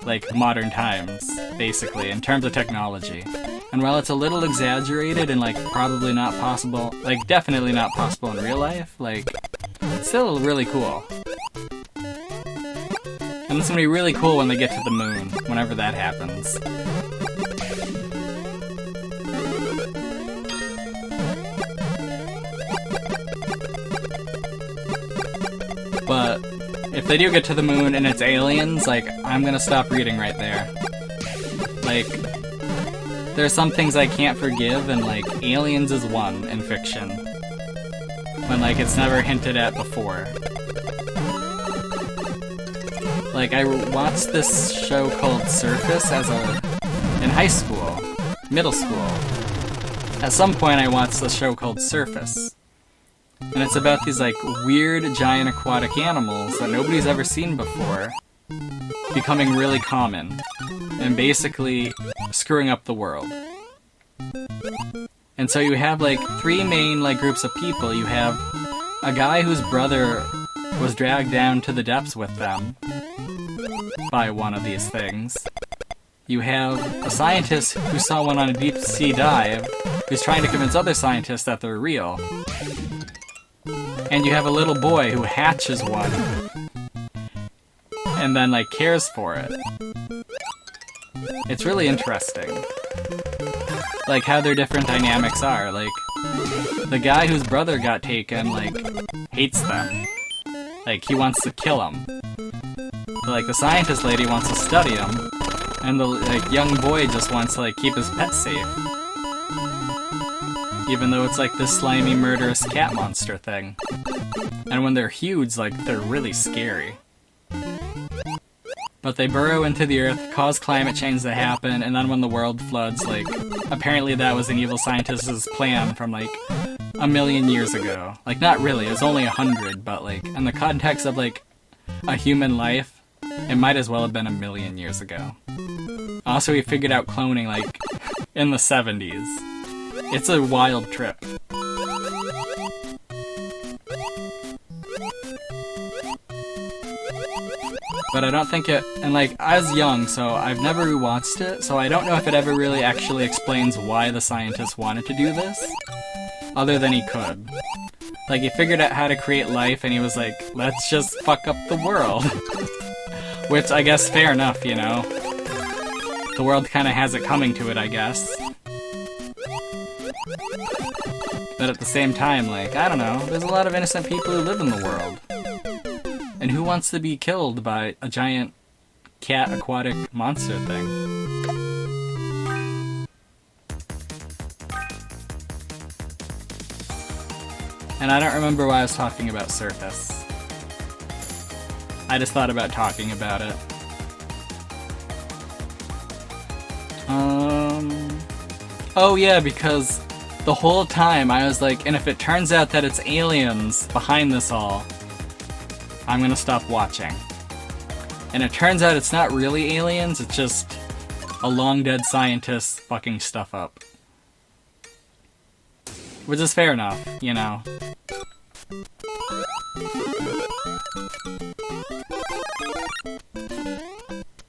like, modern times, basically, in terms of technology. And while it's a little exaggerated and, like, probably not possible, like, definitely not possible in real life, like, it's still really cool. And it's gonna be really cool when they get to the moon, whenever that happens. But if they do get to the moon and it's aliens, like, I'm gonna stop reading right there. Like, there's some things I can't forgive, and, like, aliens is one in fiction. When, like, it's never hinted at before. Like, I watched this show called Surface in high school, middle school. At some point I watched this show called Surface. And it's about these, like, weird giant aquatic animals that nobody's ever seen before becoming really common and basically screwing up the world. And so you have, like, three main, like, groups of people. You have a guy whose brother was dragged down to the depths with them by one of these things. You have a scientist who saw one on a deep sea dive who's trying to convince other scientists that they're real. And you have a little boy who hatches one and then, like, cares for it. It's really interesting. Like, how their different dynamics are. Like, the guy whose brother got taken, like, hates them. Like, he wants to kill them. But, like, the scientist lady wants to study him, and the, like, young boy just wants to, like, keep his pet safe. Even though it's, like, this slimy, murderous cat monster thing. And when they're huge, like, they're really scary. But they burrow into the earth, cause climate change to happen, and then when the world floods, like, apparently that was an evil scientist's plan from, like, 1,000,000 years ago. Like, not really, it was only 100, but, like, in the context of, like, a human life, it might as well have been 1,000,000 years ago. Also, we figured out cloning, like, in the 70s. It's a wild trip. But I don't think it, and, like, I was young, so I've never rewatched it, so I don't know if it ever really actually explains why the scientist wanted to do this, other than he could. Like, he figured out how to create life, and he was like, let's just fuck up the world. Which, I guess, fair enough, you know? The world kinda has it coming to it, I guess. But at the same time, like, I don't know, there's a lot of innocent people who live in the world. And who wants to be killed by a giant cat aquatic monster thing? And I don't remember why I was talking about Surface. I just thought about talking about it. Oh yeah, because the whole time I was like, and if it turns out that it's aliens behind this all, I'm gonna stop watching. And it turns out it's not really aliens, it's just a long-dead scientist fucking stuff up. Which is fair enough, you know.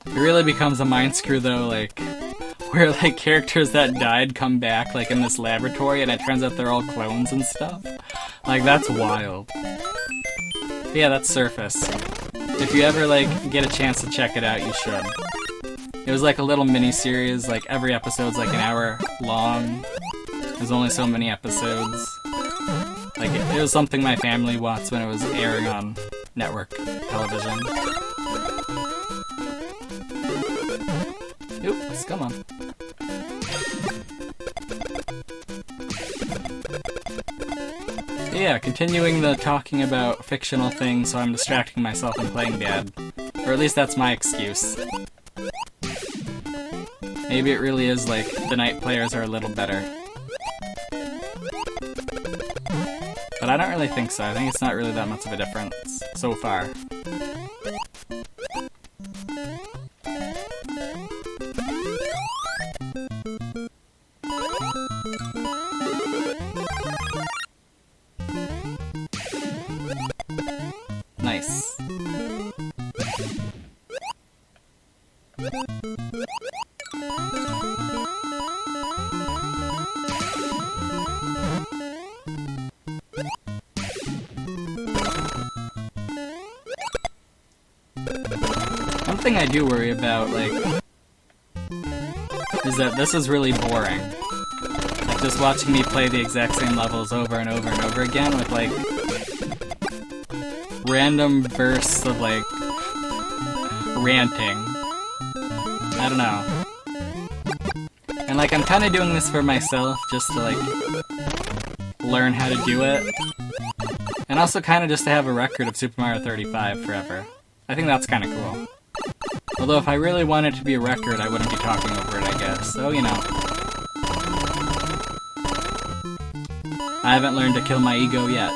It really becomes a mind screw though, like, where, like, characters that died come back, like, in this laboratory, and it turns out they're all clones and stuff. Like, that's wild. But yeah, that's Surface. If you ever, like, get a chance to check it out, you should. It was like a little mini-series, like, every episode's like an hour long. There's only so many episodes. Like, it was something my family watched when it was airing on network television. Oops, come on. Yeah, continuing the talking about fictional things so I'm distracting myself and playing bad. Or at least that's my excuse. Maybe it really is like the night players are a little better. I don't really think so. I think it's not really that much of a difference so far. Nice. One thing I do worry about, like, is that this is really boring. Like, just watching me play the exact same levels over and over and over again with, like, random bursts of, like, ranting. I don't know. And, like, I'm kind of doing this for myself, just to, like, learn how to do it. And also kind of just to have a record of Super Mario 35 forever. I think that's kind of cool. Although if I really wanted to be a record, I wouldn't be talking over it, I guess. So, you know. I haven't learned to kill my ego yet.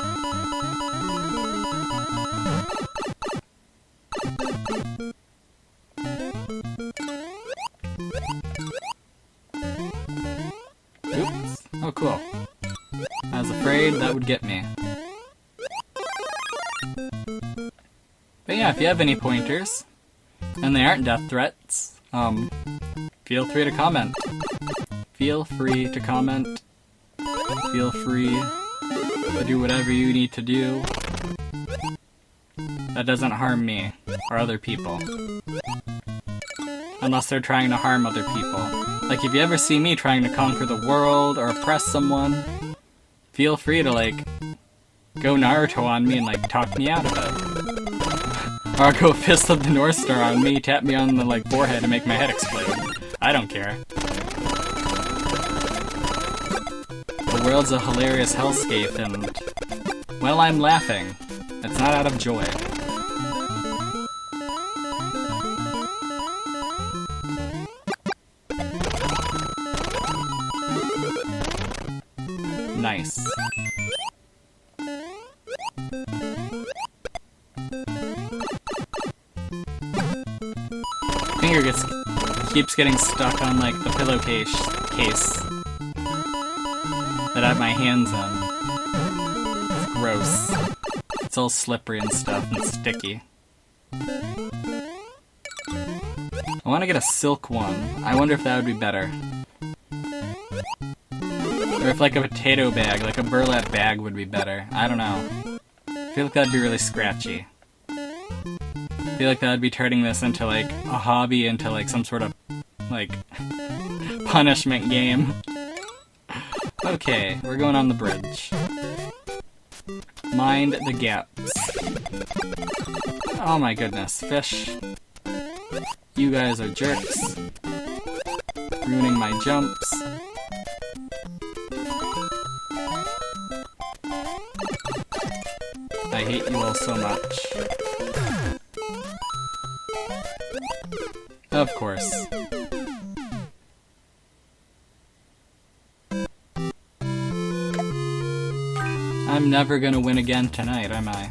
Oops. Oh, cool. I was afraid that would get me. But yeah, if you have any pointers, and they aren't death threats, feel free to comment. Feel free to comment. Feel free to do whatever you need to do that doesn't harm me or other people. Unless they're trying to harm other people. Like, if you ever see me trying to conquer the world or oppress someone, feel free to, like, go Naruto on me and, like, talk me out of it. Or go Fist of the North Star on me, tap me on the, like, forehead and make my head explode. I don't care. The world's a hilarious hellscape and, well, I'm laughing. It's not out of joy. Nice. Finger keeps getting stuck on, like, the pillowcase that I have my hands in. It's gross. It's all slippery and stuff and sticky. I want to get a silk one. I wonder if that would be better. Or if, like, a potato bag, like a burlap bag would be better. I don't know. I feel like that'd be really scratchy. I feel like that would be turning this into, like, a hobby, into, like, some sort of, like, punishment game. Okay, we're going on the bridge. Mind the gaps. Oh my goodness, fish. You guys are jerks. Ruining my jumps. I hate you all so much. Of course. I'm never gonna win again tonight, am I?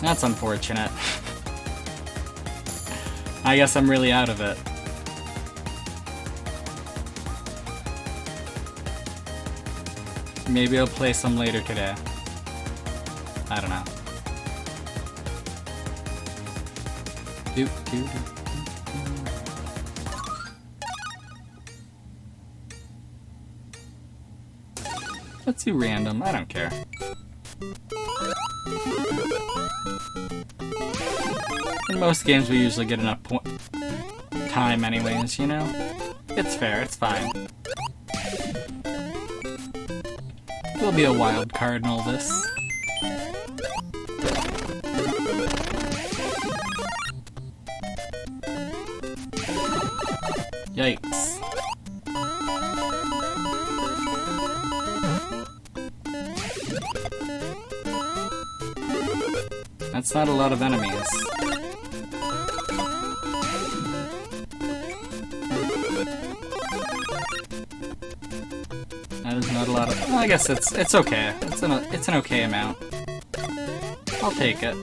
That's unfortunate. I guess I'm really out of it. Maybe I'll play some later today. I don't know. Let's do random, I don't care. In most games we usually get enough time anyways, you know? It's fair, it's fine. We'll be a wild card in all this. Yikes. That's not a lot of enemies. That is not a lot lot of... Well, I guess it's okay. It's an okay amount. I'll take it.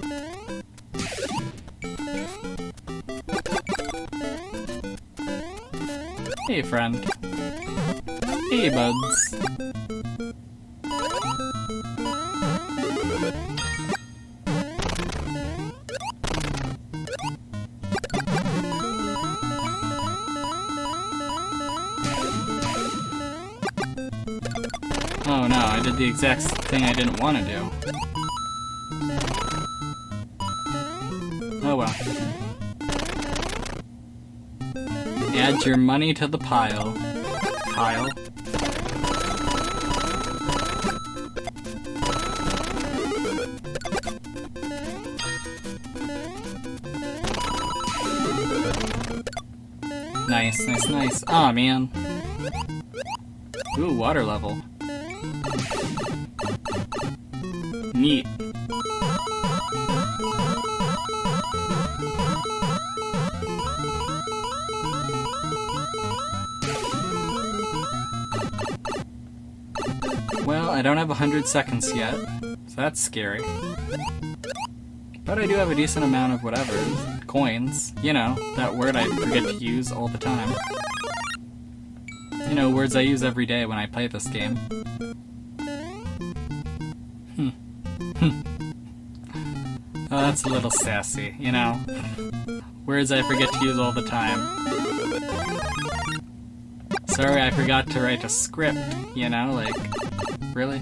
Hey, friend. Hey, buds. Oh no, I did the exact thing I didn't want to do. Oh well. Add your money to the pile. Pile? Nice, nice, nice. Aw, man. Ooh, water level. Neat. Well, I don't have 100 seconds yet, so that's scary. But I do have a decent amount of whatever. Coins. You know, that word I forget to use all the time. You know, words I use every day when I play this game. Oh, that's a little sassy, you know? Words I forget to use all the time. Sorry, I forgot to write a script, you know, like... Really?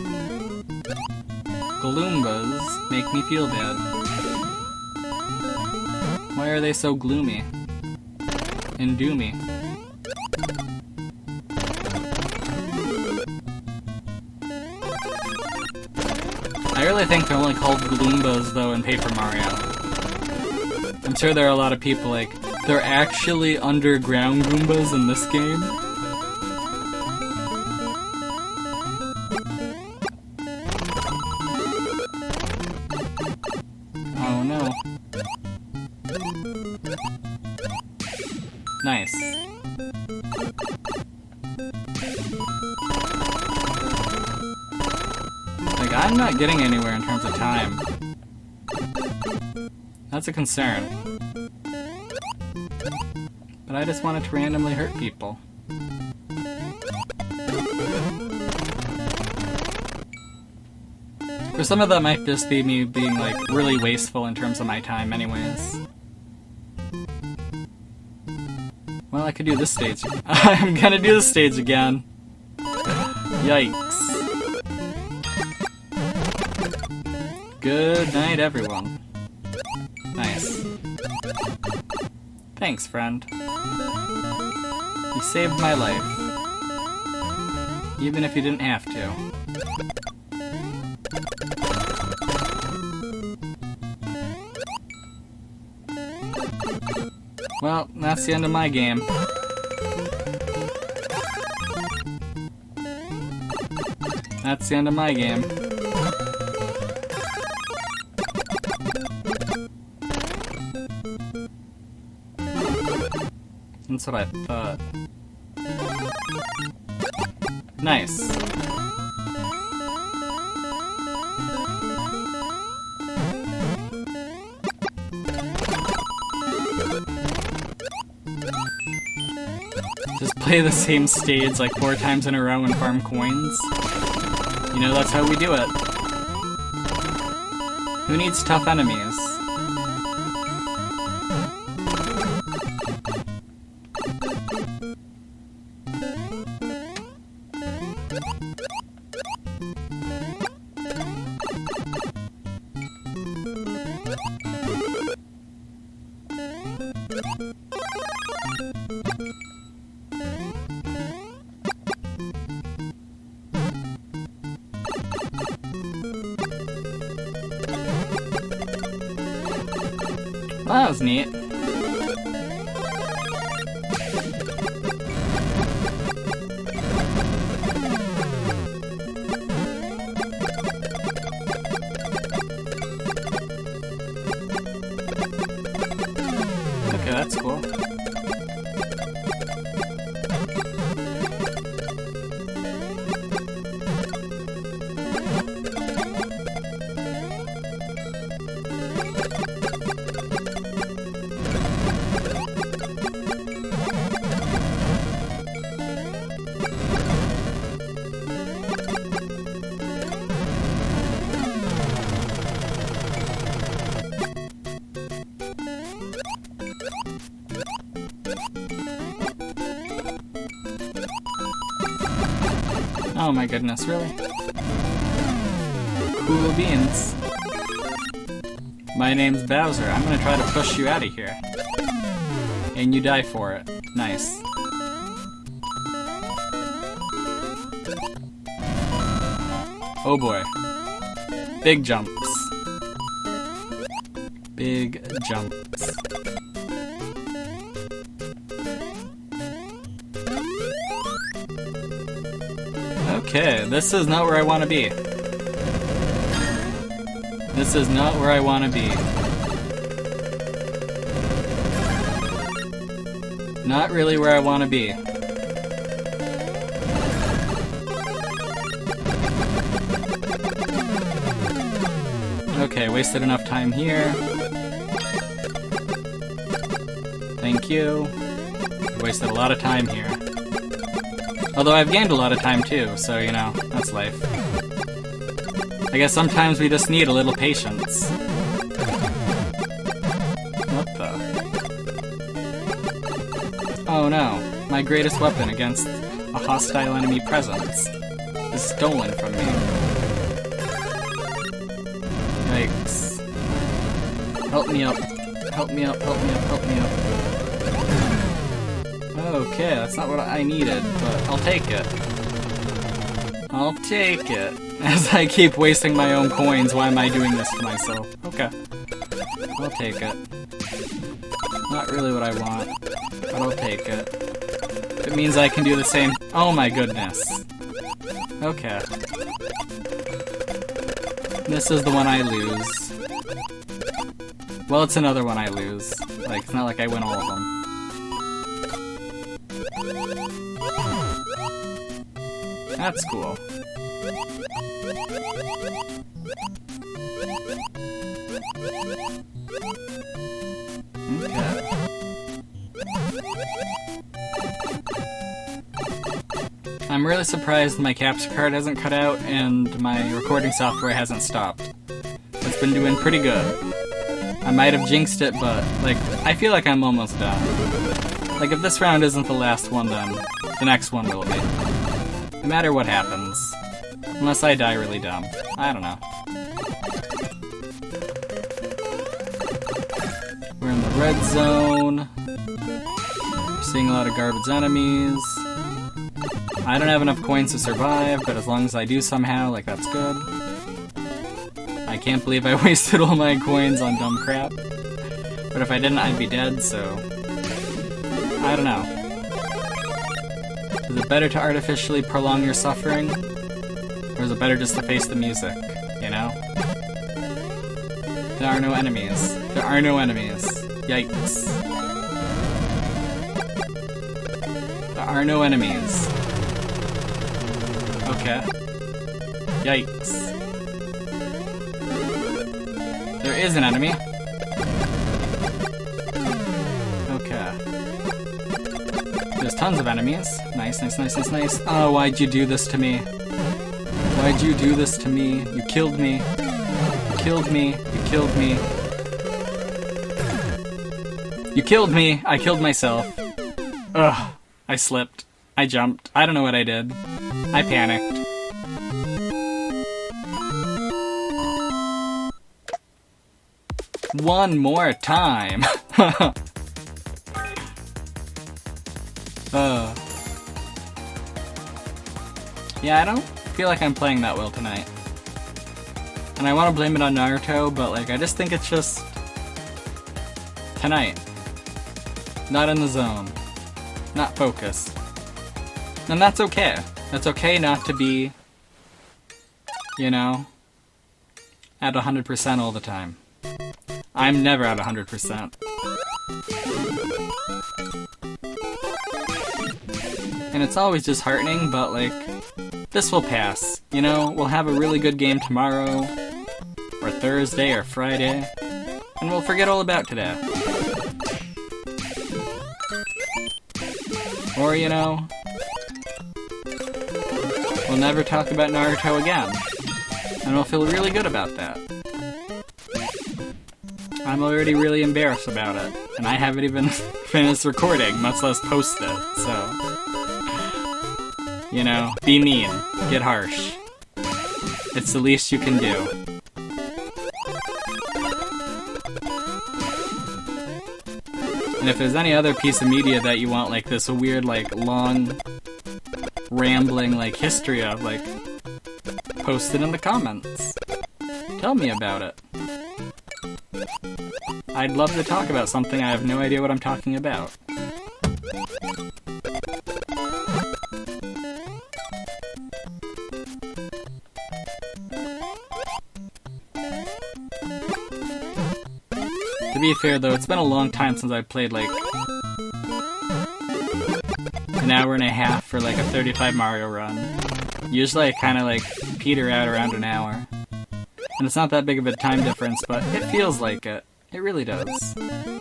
Galoombas make me feel bad. Why are they so gloomy? And doomy? I really think they're only called Galoombas, though, in Paper Mario. I'm sure there are a lot of people like, they're actually underground Goombas in this game? Oh no. Nice. Like, I'm not getting anywhere in terms of time. That's a concern. But I just wanted to randomly hurt people. For some of that might just be me being, like, really wasteful in terms of my time anyways. Well, I could do this stage. I'm gonna do this stage again. Yikes. Good night, everyone. Nice. Thanks, friend. You saved my life. Even if you didn't have to. Well, that's the end of my game. That's the end of my game. That's what I thought. Nice. Just play the same stage like 4 times in a row and farm coins. You know, that's how we do it. Who needs tough enemies? Well, that was neat. Okay, that's cool. Oh my goodness, really? Cool beans. My name's Bowser. I'm gonna try to push you out of here. And you die for it. Nice. Oh boy. Big jumps. Big jumps. Okay, this is not where I want to be. This is not where I want to be. Not really where I want to be. Okay, wasted enough time here. Thank you. Wasted a lot of time here. Although I've gained a lot of time too, so you know, that's life. I guess sometimes we just need a little patience. What the? Oh no, my greatest weapon against a hostile enemy presence is stolen from me. Yikes. Help me up. Help me up, help me up, help me up. Okay, that's not what I needed, but I'll take it. I'll take it. As I keep wasting my own coins, why am I doing this to myself? Okay. I'll take it. Not really what I want, but I'll take it. It means I can do the same. Oh my goodness. Okay. This is the one I lose. Well, it's another one I lose. Like, it's not like I win all of them. That's cool. Okay. I'm really surprised my capture card hasn't cut out and my recording software hasn't stopped. It's been doing pretty good. I might have jinxed it, but, like, I feel like I'm almost done. Like, if this round isn't the last one, then the next one will be. No matter what happens. Unless I die really dumb. I don't know. We're in the red zone. We're seeing a lot of garbage enemies. I don't have enough coins to survive, but as long as I do somehow, like, that's good. I can't believe I wasted all my coins on dumb crap. But if I didn't, I'd be dead, so... I don't know. Is it better to artificially prolong your suffering? Or is it better just to face the music, you know? There are no enemies. There are no enemies. Yikes. There are no enemies. Okay. Yikes. There is an enemy. Okay. There's tons of enemies. Nice, nice, nice, nice, nice. Oh, why'd you do this to me? Why'd you do this to me? You killed me. You killed me. You killed me. You killed me. I killed myself. Ugh. I slipped. I jumped. I don't know what I did. I panicked. One more time. Yeah, I don't feel like I'm playing that well tonight. And I want to blame it on Naruto, but like, I just think it's just... tonight. Not in the zone. Not focused. And that's okay. That's okay not to be, you know, at 100% all the time. I'm never at 100%. And it's always disheartening, but like, this will pass. You know, we'll have a really good game tomorrow, or Thursday, or Friday, and we'll forget all about today. Or, you know, we'll never talk about Naruto again, and we'll feel really good about that. I'm already really embarrassed about it, and I haven't even finished recording, much less post it, so... You know, be mean, get harsh. It's the least you can do. And if there's any other piece of media that you want, like this weird, like, long, rambling, like, history of, like, post it in the comments. Tell me about it. I'd love to talk about something I have no idea what I'm talking about. To be fair though, it's been a long time since I played like an hour and a half for like a 35 Mario run. Usually I kinda like peter out around an hour. And it's not that big of a time difference, but it feels like it. It really does. Okay.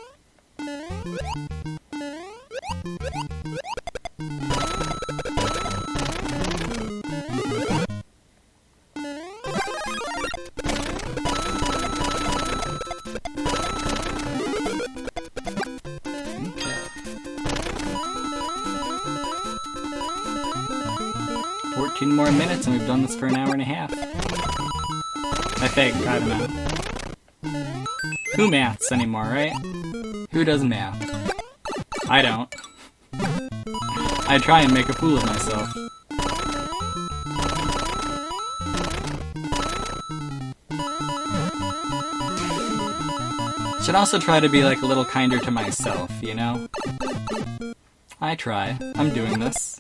14 more minutes and we've done this for an hour and a half. I think, I don't know. Who maths anymore, right? Who does math? I don't. I try and make a fool of myself. Should also try to be like a little kinder to myself, you know? I try. I'm doing this.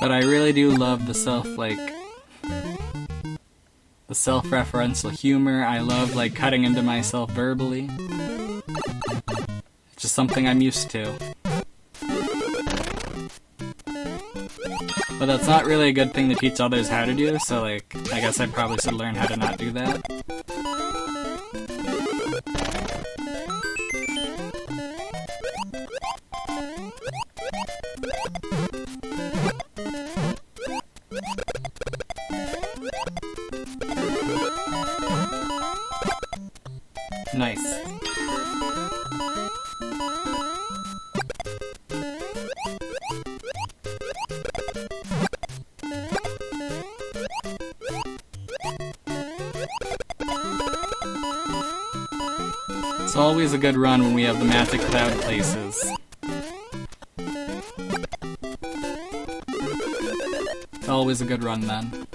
But I really do love the self-referential humor. I love, like, cutting into myself verbally. It's just something I'm used to. But that's not really a good thing to teach others how to do, so, like, I guess I probably should learn how to not do that. Nice. It's always a good run when we have the magic cloud places. It's always a good run then.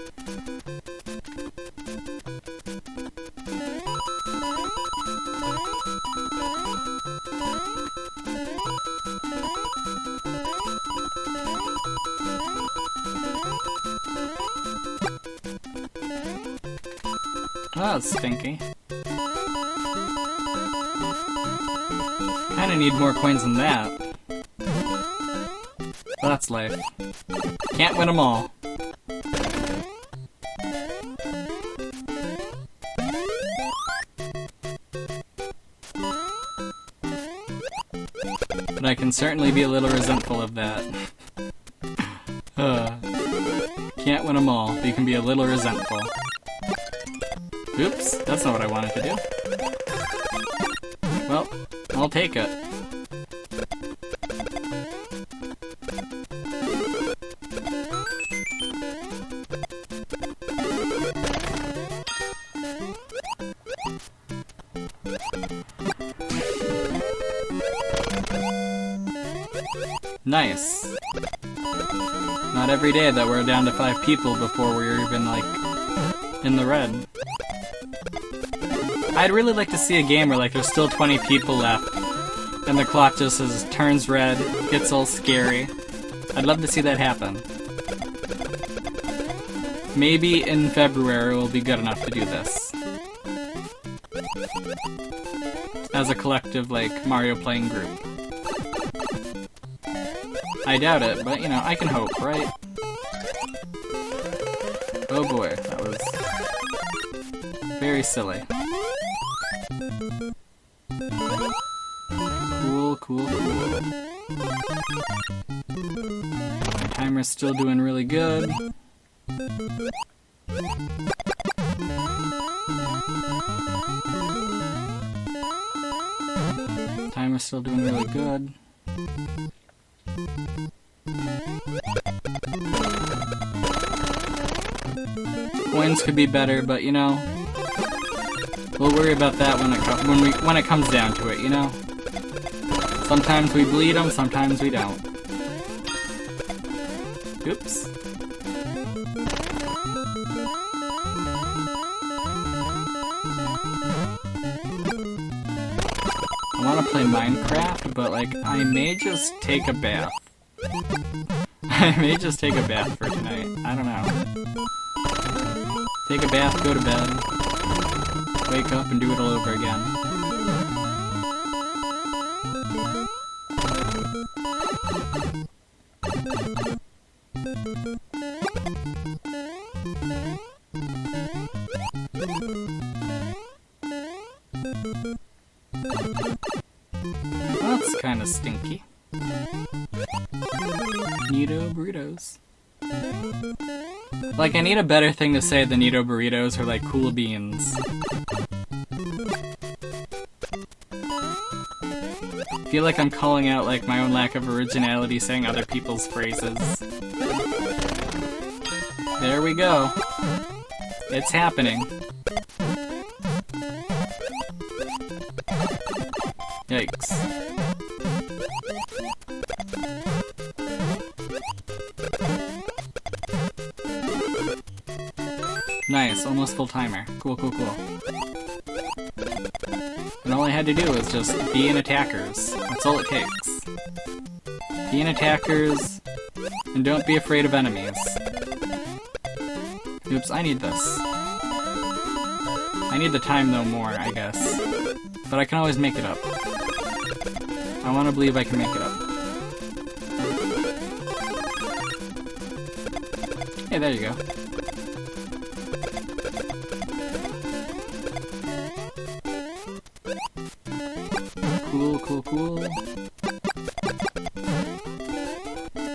Oh, that's stinky. Kinda need more coins than that. But that's life. Can't win them all. But I can certainly be a little resentful of that. Can't win them all, but you can be a little resentful. Oops, that's not what I wanted to do. Well, I'll take it. Nice. Not every day that we're down to 5 people before we're even, like, in the red. I'd really like to see a game where, like, there's still 20 people left, and the clock just turns red, gets all scary. I'd love to see that happen. Maybe in February we'll be good enough to do this. As a collective, like, Mario playing group. I doubt it, but, you know, I can hope, right? Oh boy, that was very silly. Cool, cool, cool. My timer's still doing really good. Timer's still doing really good. Coins could be better, but you know, we'll worry about that when it comes down to it, you know? Sometimes we bleed them, sometimes we don't. Oops. I want to play Minecraft, but like, I may just take a bath. I may just take a bath for tonight. I don't know. Take a bath, go to bed, wake up and do it all over again. That's kind of stinky. Neato burritos. Like, I need a better thing to say than Neato burritos or like cool beans. I feel like I'm calling out like my own lack of originality saying other people's phrases. There we go. It's happening. Yikes. Nice, almost full timer. Cool, cool, cool. And all I had to do was just be in attackers. That's all it takes. Be in attackers, and don't be afraid of enemies. Oops, I need this. I need the time though more, I guess. But I can always make it up. I want to believe I can make it up. Hey, there you go. Cool, cool, cool.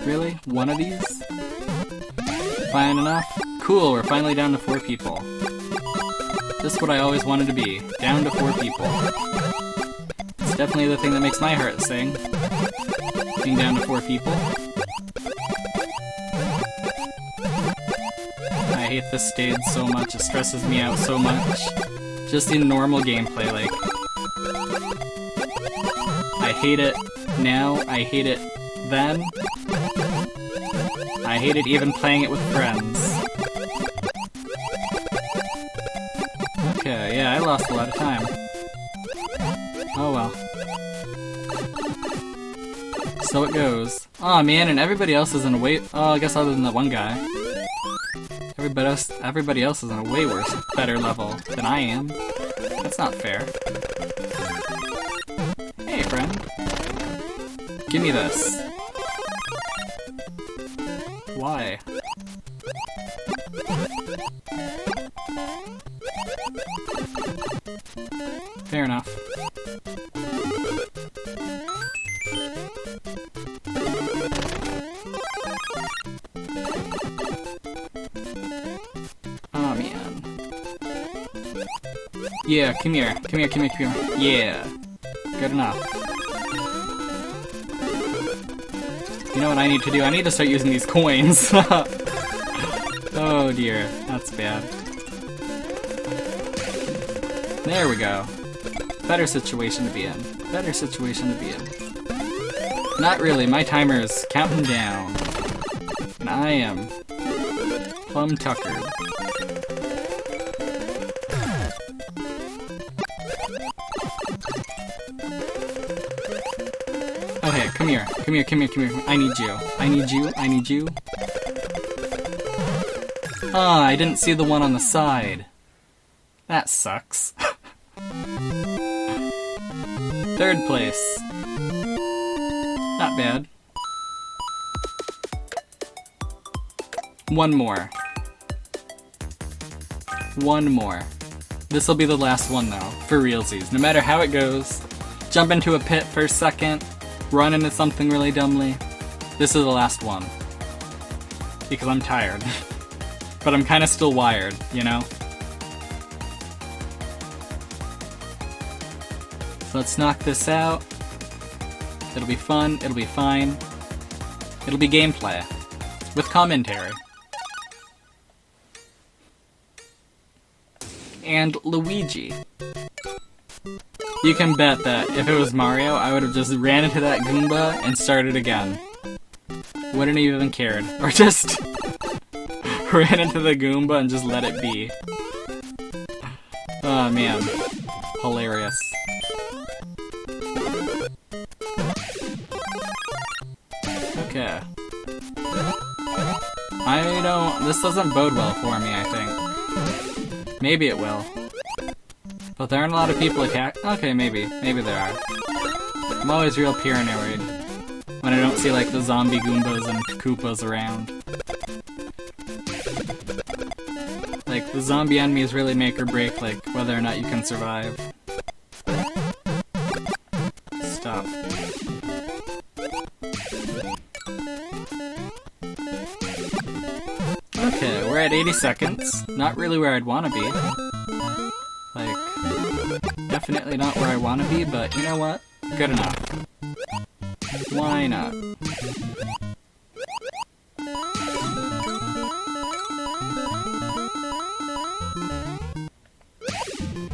Really? One of these? Fine enough? Cool, we're finally down to 4 people. This is what I always wanted to be. Down to 4 people. It's definitely the thing that makes my heart sing. Being down to 4 people. I hate this stage so much, it stresses me out so much. Just in normal gameplay, like... I hate it now, I hate it then. I hate it even playing it with friends. Okay, yeah, I lost a lot of time. Oh well. So it goes. Aw, man, and everybody else is in a way... Oh, I guess other than that one guy. Everybody else is in a way worse, better level than I am. That's not fair. Hey, friend. Give me this. Why? Fair enough. Oh man. Yeah, come here. Come here, come here, come here. Yeah. Good enough. You know what I need to do? I need to start using these coins. Oh dear, that's bad. There we go. Better situation to be in. Better situation to be in. Not really, my timer is counting down. And I am plumb tuckered. Oh hey, come here. Come here, come here, come here. I need you. I need you, I need you. Ah, I didn't see the one on the side. That sucks. 3rd place. Not bad. One more. One more. This'll be the last one though, for realsies. No matter how it goes, jump into a pit for a second, run into something really dumbly. This is the last one. Because I'm tired. But I'm kinda still wired, you know? Let's knock this out. It'll be fun, it'll be fine. It'll be gameplay. With commentary. And Luigi. You can bet that if it was Mario, I would have just ran into that Goomba and started again. Wouldn't have even cared. Or just ran into the Goomba and just let it be. Oh man. Hilarious. Okay. This doesn't bode well for me, I think. Maybe it will. But there aren't a lot of people okay, maybe there are. I'm always real paranoid when I don't see like the zombie Goombas and Koopas around. Like, the zombie enemies really make or break, like, whether or not you can survive. Stop. Okay, we're at 80 seconds. Not really where I'd want to be. Like, definitely not where I want to be, but you know what? Good enough. Why not?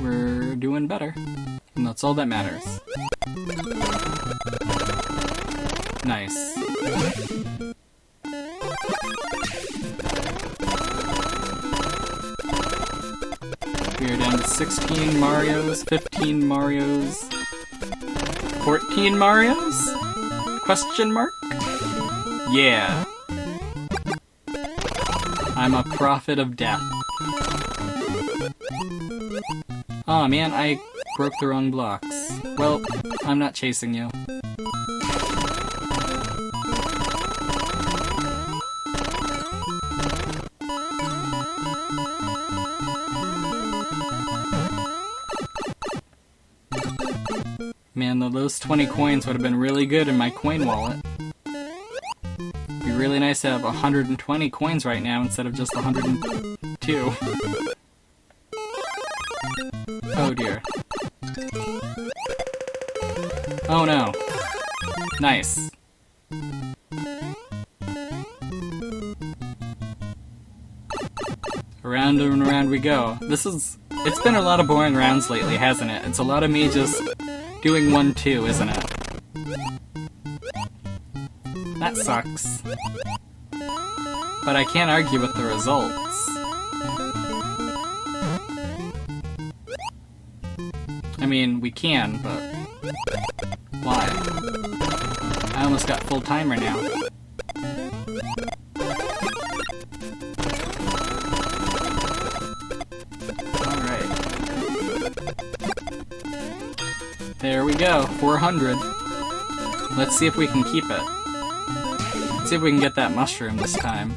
We're doing better. And that's all that matters. Nice. We're down to 16 Marios, 15 Marios, 14 Marios? Question mark? Yeah. I'm a prophet of death. Aw, man, I broke the wrong blocks. Well, I'm not chasing you. Man, though, those 20 coins would have been really good in my coin wallet. It'd be really nice to have 120 coins right now instead of just 102. Oh dear. Oh no. Nice. Around and around we go. It's been a lot of boring rounds lately, hasn't it? It's a lot of me just doing 1-2, isn't it? That sucks. But I can't argue with the results. I mean, we can, but why? I almost got full timer now. There we go, 400. Let's see if we can keep it. Let's see if we can get that mushroom this time.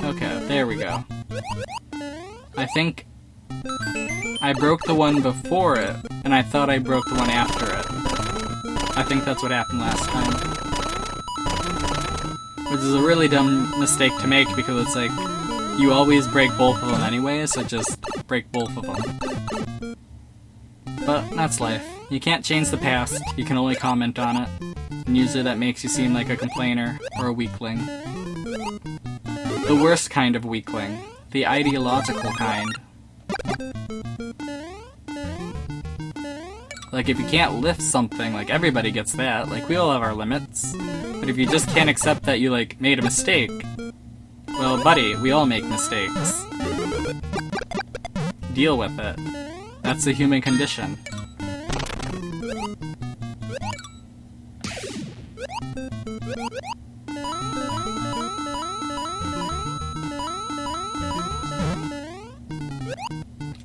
Okay, there we go. I think I broke the one before it, and I thought I broke the one after it. I think that's what happened last time. Which is a really dumb mistake to make because it's like, you always break both of them anyway, so just break both of them. But that's life. You can't change the past, you can only comment on it. And usually that makes you seem like a complainer or a weakling. The worst kind of weakling. The ideological kind. Like, if you can't lift something, like, everybody gets that. Like, we all have our limits. But if you just can't accept that you, like, made a mistake, well, buddy, we all make mistakes. Deal with it. That's the human condition.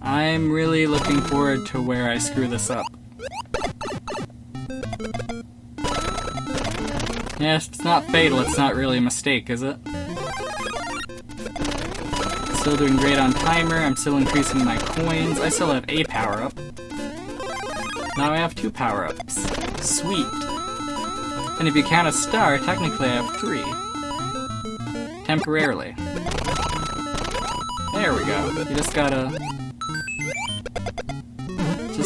I'm really looking forward to where I screw this up. Yeah, if it's not fatal, it's not really a mistake, is it? Still doing great on timer, I'm still increasing my coins, I still have a power-up. Now I have 2 power-ups. Sweet. And if you count a star, technically I have 3. Temporarily. There we go. You just gotta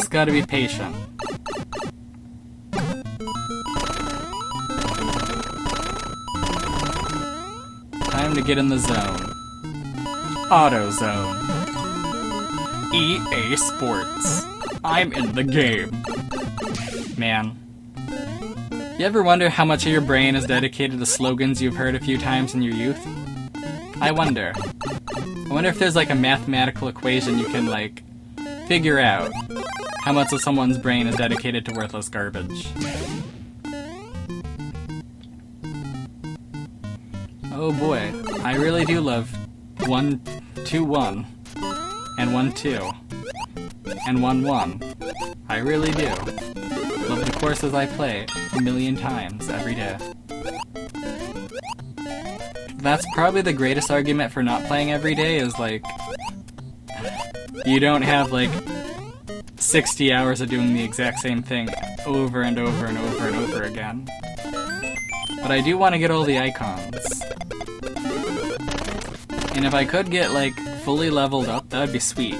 just gotta be patient. Time to get in the zone. Auto Zone. EA Sports. I'm in the game. Man. You ever wonder how much of your brain is dedicated to slogans you've heard a few times in your youth? I wonder. I wonder if there's like a mathematical equation you can like figure out how much of someone's brain is dedicated to worthless garbage. Oh boy, I really do love 1, 2, 1, and 1, 2, and 1, 1. I really do. Love the courses I play a million times every day. That's probably the greatest argument for not playing every day is like, you don't have like 60 hours of doing the exact same thing over and over and over and over again. But I do want to get all the icons. And if I could get like fully leveled up, that would be sweet.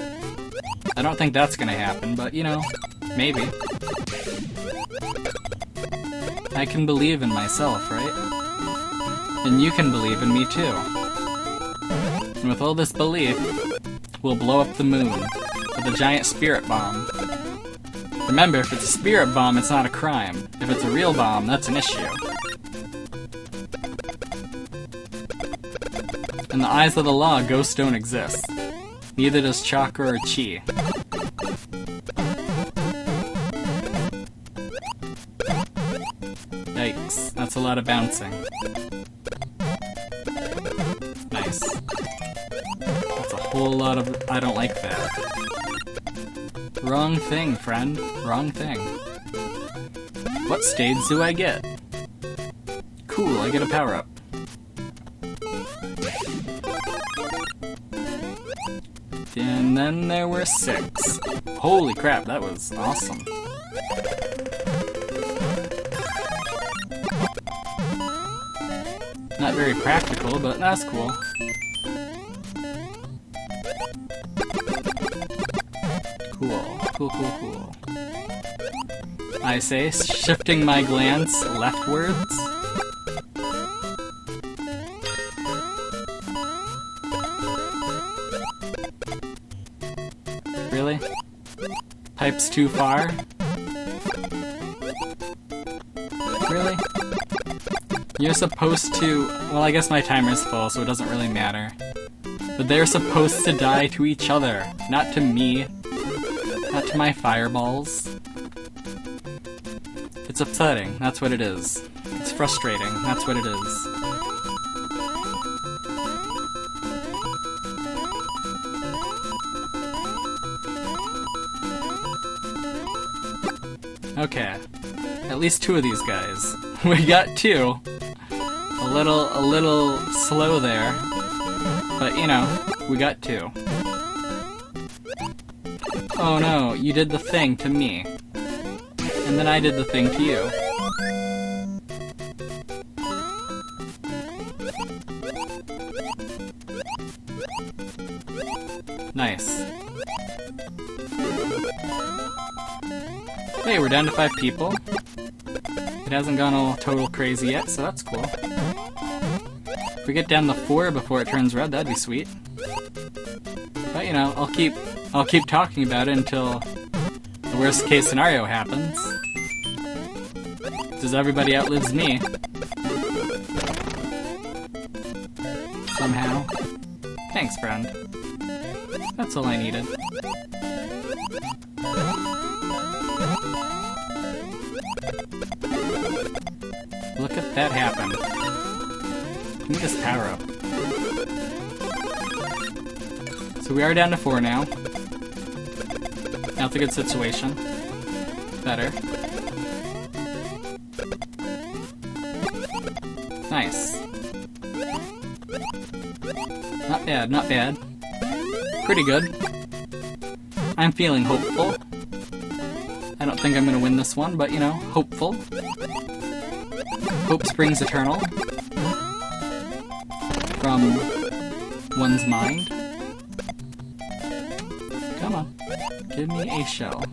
I don't think that's gonna happen, but you know, maybe. I can believe in myself, right? And you can believe in me too. And with all this belief, we'll blow up the moon with a giant spirit bomb. Remember, if it's a spirit bomb, it's not a crime. If it's a real bomb, that's an issue. In the eyes of the law, ghosts don't exist. Neither does chakra or chi. Yikes, that's a lot of bouncing. Nice. That's a whole lot of... I don't like that. Wrong thing, friend. Wrong thing. What stage do I get? Cool, I get a power-up. And then there were 6. Holy crap, that was awesome. Not very practical, but that's cool. Cool. I say, shifting my glance leftwards. Really? Pipes too far? Really? You're supposed to... Well, I guess my timer's full, so it doesn't really matter. But they're supposed to die to each other, not to me. Not to my fireballs. It's upsetting, that's what it is. It's frustrating, that's what it is. Okay. At least 2 of these guys. We got 2. A little slow there. But, you know, we got 2. Oh no, you did the thing to me. And then I did the thing to you. Nice. Hey, we're down to 5 people. It hasn't gone all total crazy yet, so that's cool. If we get down to 4 before it turns red, that'd be sweet. But you know, I'll keep talking about it until the worst case scenario happens. Because everybody outlives me. Somehow. Thanks, friend. That's all I needed. Look at that happen. Give me this power up. So we are down to 4 now. That's a good situation. Better. Nice. Not bad, not bad. Pretty good. I'm feeling hopeful. I don't think I'm gonna win this one, but you know, hopeful. Hope springs eternal. From one's mind. Come on. Give me a shell.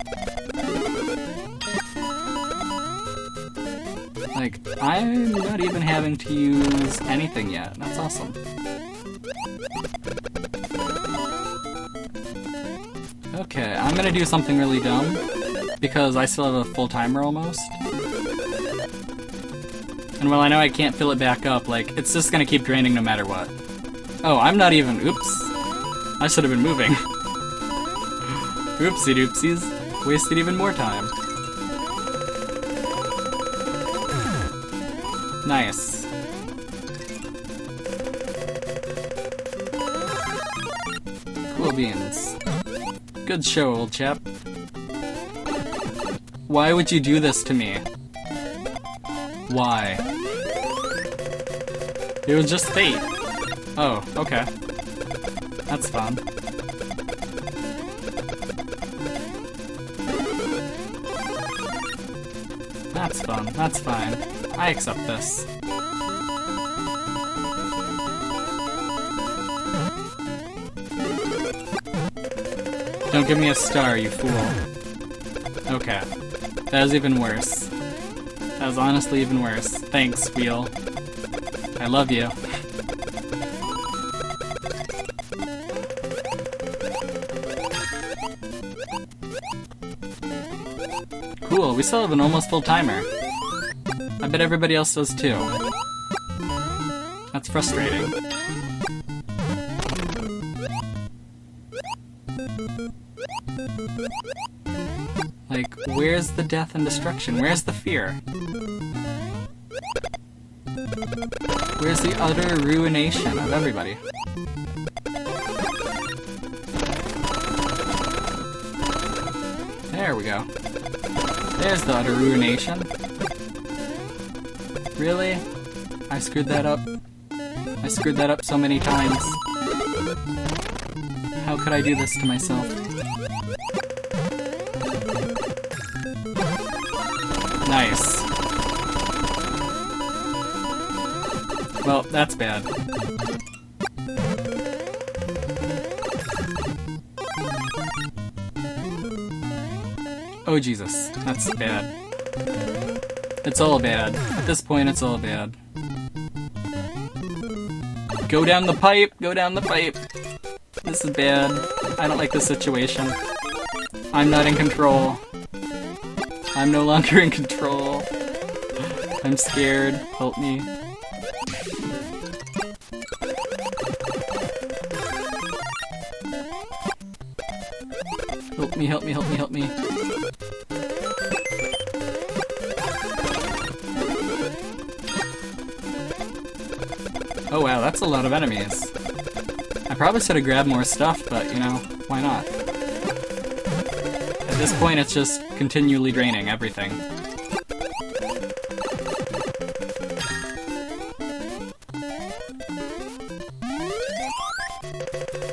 Like, I'm not even having to use anything yet. That's awesome. Okay, I'm gonna do something really dumb, because I still have a full timer almost. And while I know I can't fill it back up, like, it's just gonna keep draining no matter what. Oh, I'm not even- oops. I should have been moving. Oopsie doopsies. Wasted even more time. Nice. Cool beans. Good show, old chap. Why would you do this to me? Why? It was just fate. Oh, okay. That's fun. That's fun. That's fine. I accept this. Don't give me a star, you fool. Okay. That was even worse. That was honestly even worse. Thanks, Wheel. I love you. Cool, we still have an almost full timer. I bet everybody else does too. That's frustrating. Like, where's the death and destruction? Where's the fear? Where's the utter ruination of everybody? There we go. There's the utter ruination. Really? I screwed that up. I screwed that up so many times. How could I do this to myself? Nice. Well, that's bad. Oh Jesus, that's bad. It's all bad. At this point, it's all bad. Go down the pipe! Go down the pipe! This is bad. I don't like this situation. I'm not in control. I'm no longer in control. I'm scared. Help me. Help me, help me, help me, help me. Oh wow, that's a lot of enemies. I probably should have grabbed more stuff, but, you know, why not? At this point, it's just continually draining everything.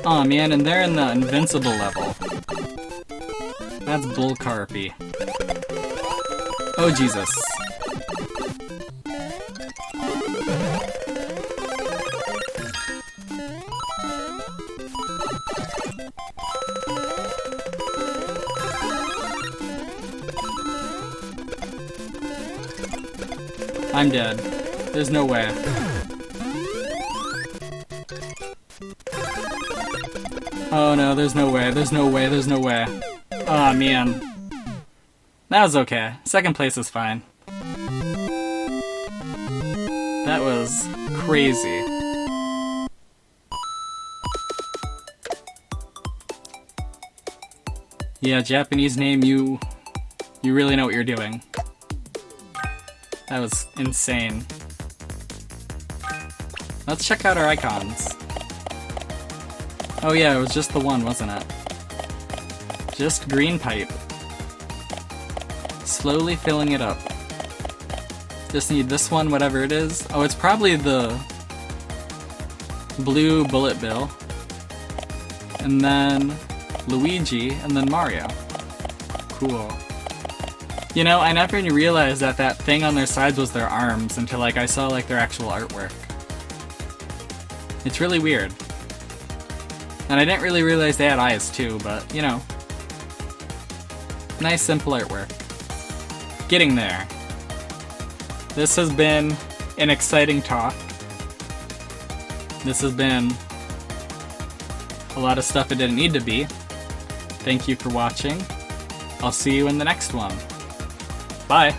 Aw man, and they're in the invincible level. That's bullcarpy. Oh Jesus. I'm dead. There's no way. Oh no, there's no way, there's no way, there's no way. Aw, man. That was okay. Second place is fine. That was crazy. Yeah, Japanese name, you really know what you're doing. That was insane. Let's check out our icons. Oh yeah, it was just the one, wasn't it? Just green pipe. Slowly filling it up. Just need this one, whatever it is. Oh, it's probably the blue bullet bill. And then Luigi, and then Mario. Cool. You know, I never even realized that that thing on their sides was their arms until, like, I saw, like, their actual artwork. It's really weird. And I didn't really realize they had eyes, too, but, you know. Nice, simple artwork. Getting there. This has been an exciting talk. This has been a lot of stuff it didn't need to be. Thank you for watching. I'll see you in the next one. Bye!